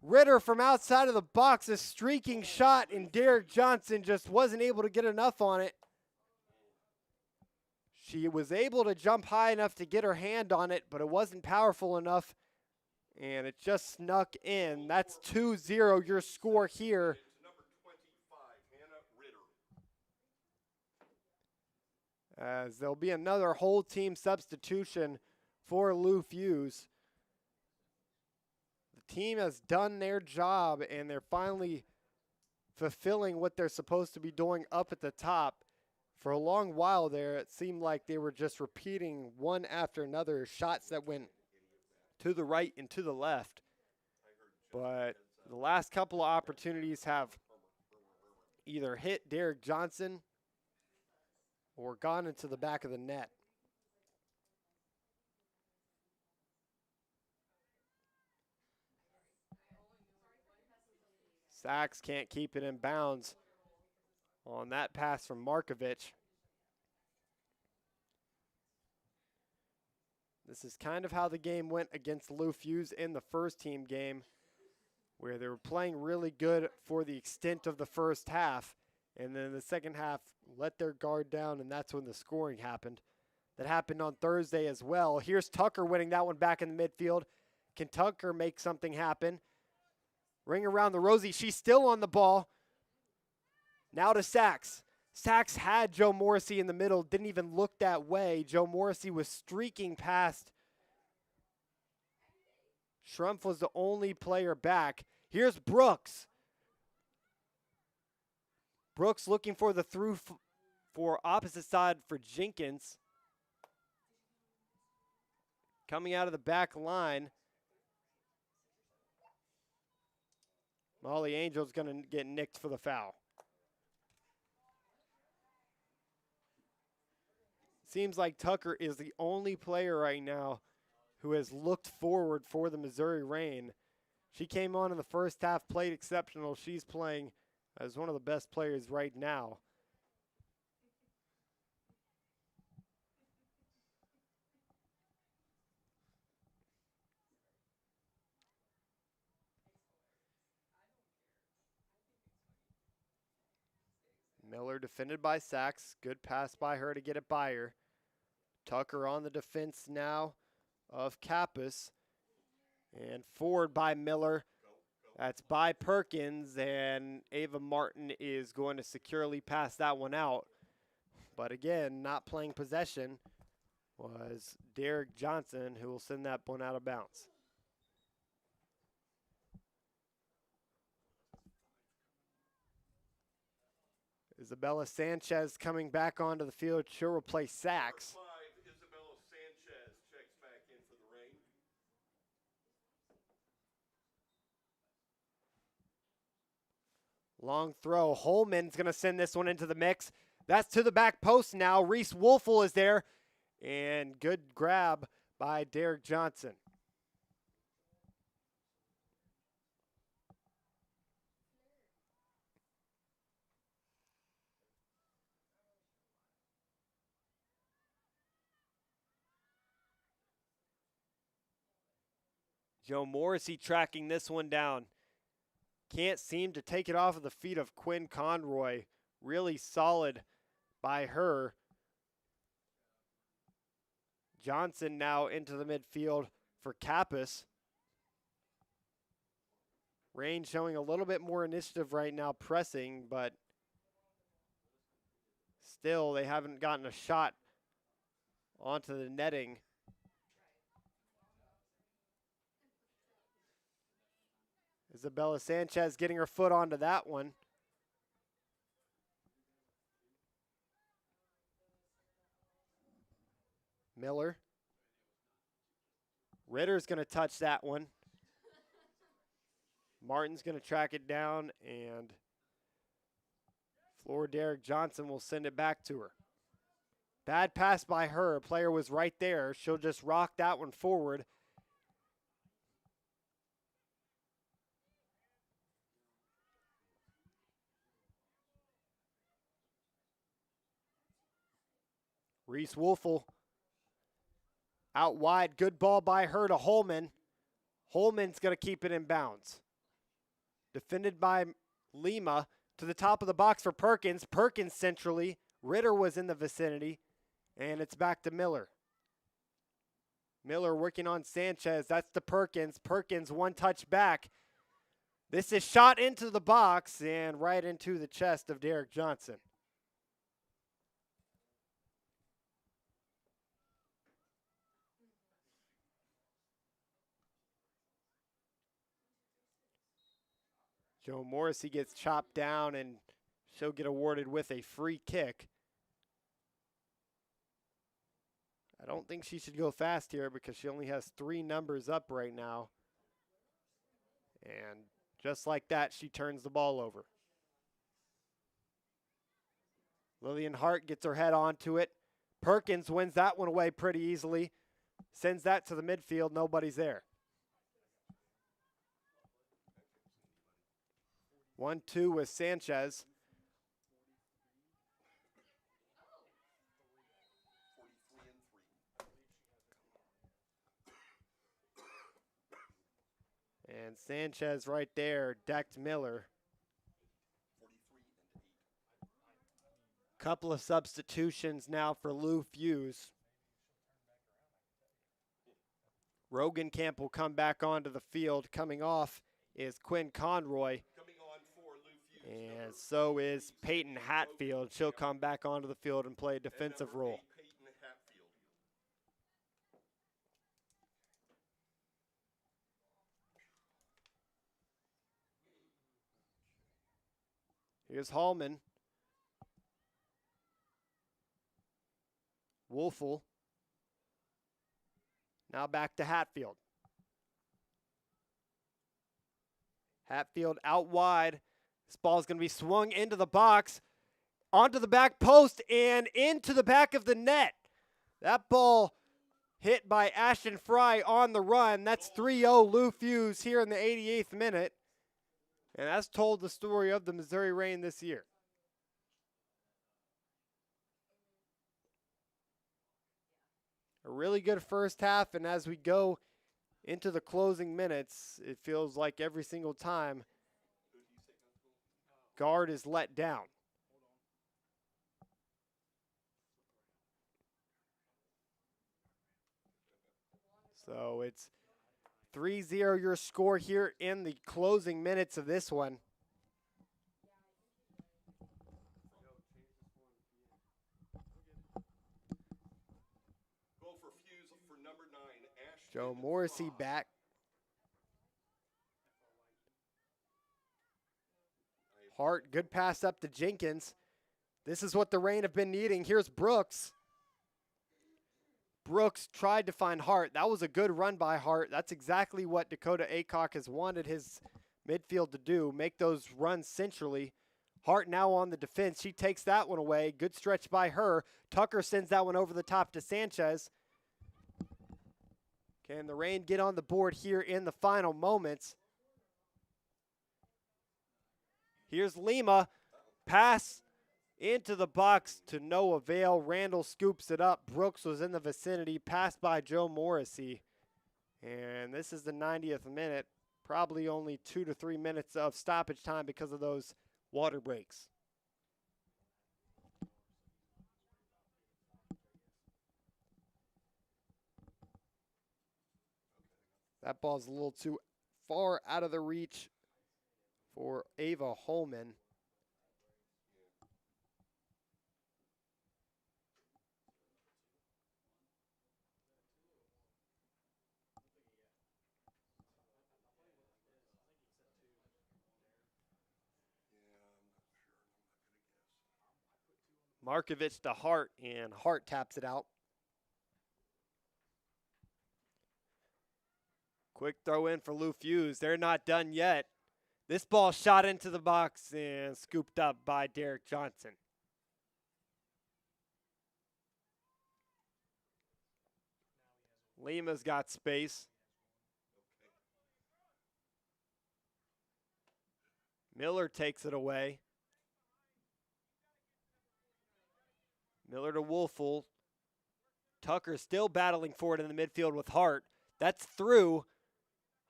Ritter from outside of the box, a streaking shot, and Derrick Johnson just wasn't able to get enough on it. She was able to jump high enough to get her hand on it, but it wasn't powerful enough, and it just snuck in. That's 2-0 your score here. As there'll be another whole team substitution for Lou Fusz. The team has done their job, and they're finally fulfilling what they're supposed to be doing up at the top. For a long while there, it seemed like they were just repeating one after another shots that went to the right and to the left. But the last couple of opportunities have either hit Derrick Johnson or gone into the back of the net. Sachs can't keep it in bounds on that pass from Markovic. This is kind of how the game went against Lou Fusz in the first team game, where they were playing really good for the extent of the first half, and then the second half let their guard down, and that's when the scoring happened. That happened on Thursday as well. Here's Tucker winning that one back in the midfield. Can Tucker make something happen? Ring around the rosy. She's still on the ball. Now to Sachs. Sachs had Joe Morrissey in the middle. Didn't even look that way. Joe Morrissey was streaking past. Schrumpf was the only player back. Here's Brooks. Brooks looking for the through for opposite side for Jenkins. Coming out of the back line. Molly Angel's going to get nicked for the foul. Seems like Tucker is the only player right now who has looked forward for the Missouri Reign. She came on in the first half, played exceptional. She's playing as one of the best players right now. Miller defended by Sachs. Good pass by her to get it by her. Tucker on the defense now of Kappas. And forward by Miller. That's by Perkins, and Ava Martin is going to securely pass that one out. But again, not playing possession was Derrick Johnson, who will send that one out of bounds. Isabella Sanchez coming back onto the field. She'll replace Sachs. Isabella Sanchez Long throw. Holman's going to send this one into the mix. That's to the back post now. Reese Wolfel is there. And good grab by Derek Johnson. Joe Morrissey tracking this one down. Can't seem to take it off of the feet of Quinn Conroy. Really solid by her. Johnson now into the midfield for Kappas. Rain showing a little bit more initiative right now pressing, but still they haven't gotten a shot onto the netting. Isabella Sanchez getting her foot onto that one. Miller. Ritter's going to touch that one. Martin's going to track it down, and Flora Derek Johnson will send it back to her. Bad pass by her. A player was right there. She'll just rock that one forward. Reese Wolfel out wide. Good ball by her to Holman. Holman's going to keep it in bounds. Defended by Lima to the top of the box for Perkins. Perkins centrally. Ritter was in the vicinity. And it's back to Miller. Miller working on Sanchez. That's to Perkins. Perkins one touch back. This is shot into the box and right into the chest of Derek Johnson. Joe Morrissey gets chopped down, and she'll get awarded with a free kick. I don't think she should go fast here because she only has 3 numbers up right now. And just like that, she turns the ball over. Lillian Hart gets her head onto it. Perkins wins that one away pretty easily. Sends that to the midfield. Nobody's there. 1-2 with Sanchez. And Sanchez right there decked Miller. Couple of substitutions now for Lou Fusz. Rogan Camp will come back onto the field. Coming off is Quinn Conroy. And so is Peyton Hatfield. She'll come back onto the field and play a defensive role. Here's Hallman. Wolfel. Now back to Hatfield. Hatfield out wide. This ball's going to be swung into the box, onto the back post, and into the back of the net. That ball hit by Ashton Fry on the run. That's 3-0 Lou Fusz here in the 88th minute. And that's told the story of the Missouri Reign this year. A really good first half, and as we go into the closing minutes, it feels like every single time guard is let down. So it's 3-0 your score here in the closing minutes of this one. Joe Morrissey back. Hart, good pass up to Jenkins. This is what the Reign have been needing. Here's Brooks. Brooks tried to find Hart. That was a good run by Hart. That's exactly what Dakota Aycock has wanted his midfield to do. Make those runs centrally. Hart now on the defense. She takes that one away. Good stretch by her. Tucker sends that one over the top to Sanchez. Can the Reign get on the board here in the final moments? Here's Lima. Pass into the box to no avail. Randall scoops it up. Brooks was in the vicinity. Passed by Joe Morrissey. And this is the 90th minute. Probably only 2 to 3 minutes of stoppage time because of those water breaks. That ball's a little too far out of the reach for Ava Holman. Markovich to Hart, and Hart taps it out. Quick throw in for Lou Fusz. They're not done yet. This ball shot into the box and scooped up by Derek Johnson. Lima's got space. Miller takes it away. Miller to Wolfel. Tucker still battling for it in the midfield with Hart. That's through.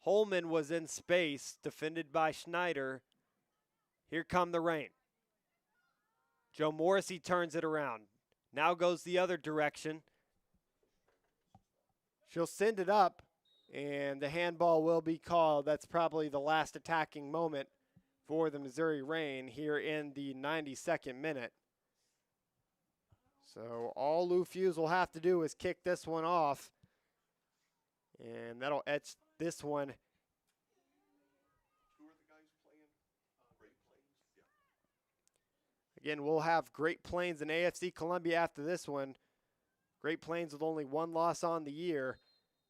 Holman was in space, defended by Schneider. Here come the Reign. Joe Morrissey turns it around. Now goes the other direction. She'll send it up, and the handball will be called. That's probably the last attacking moment for the Missouri Reign here in the 92nd minute. So all Lou Fusz will have to do is kick this one off, and that'll etch this one. Who are the guys playing? Great Plains? Yeah. Again, we'll have Great Plains and AFC Columbia after this one. Great Plains with only one loss on the year,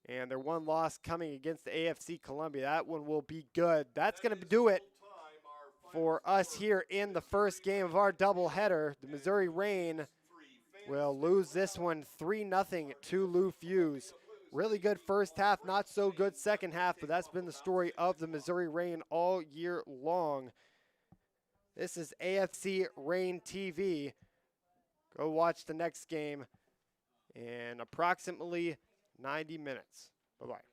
and their one loss coming against the AFC Columbia. That one will be good. That's going to do it for us here in the first game of our doubleheader. The Missouri Reign will lose this one 3-0 to Lou Fusz. Really good first half, not so good second half, but that's been the story of the Missouri Reign all year long. This is AFC Reign TV. Go watch the next game in approximately 90 minutes. Bye-bye.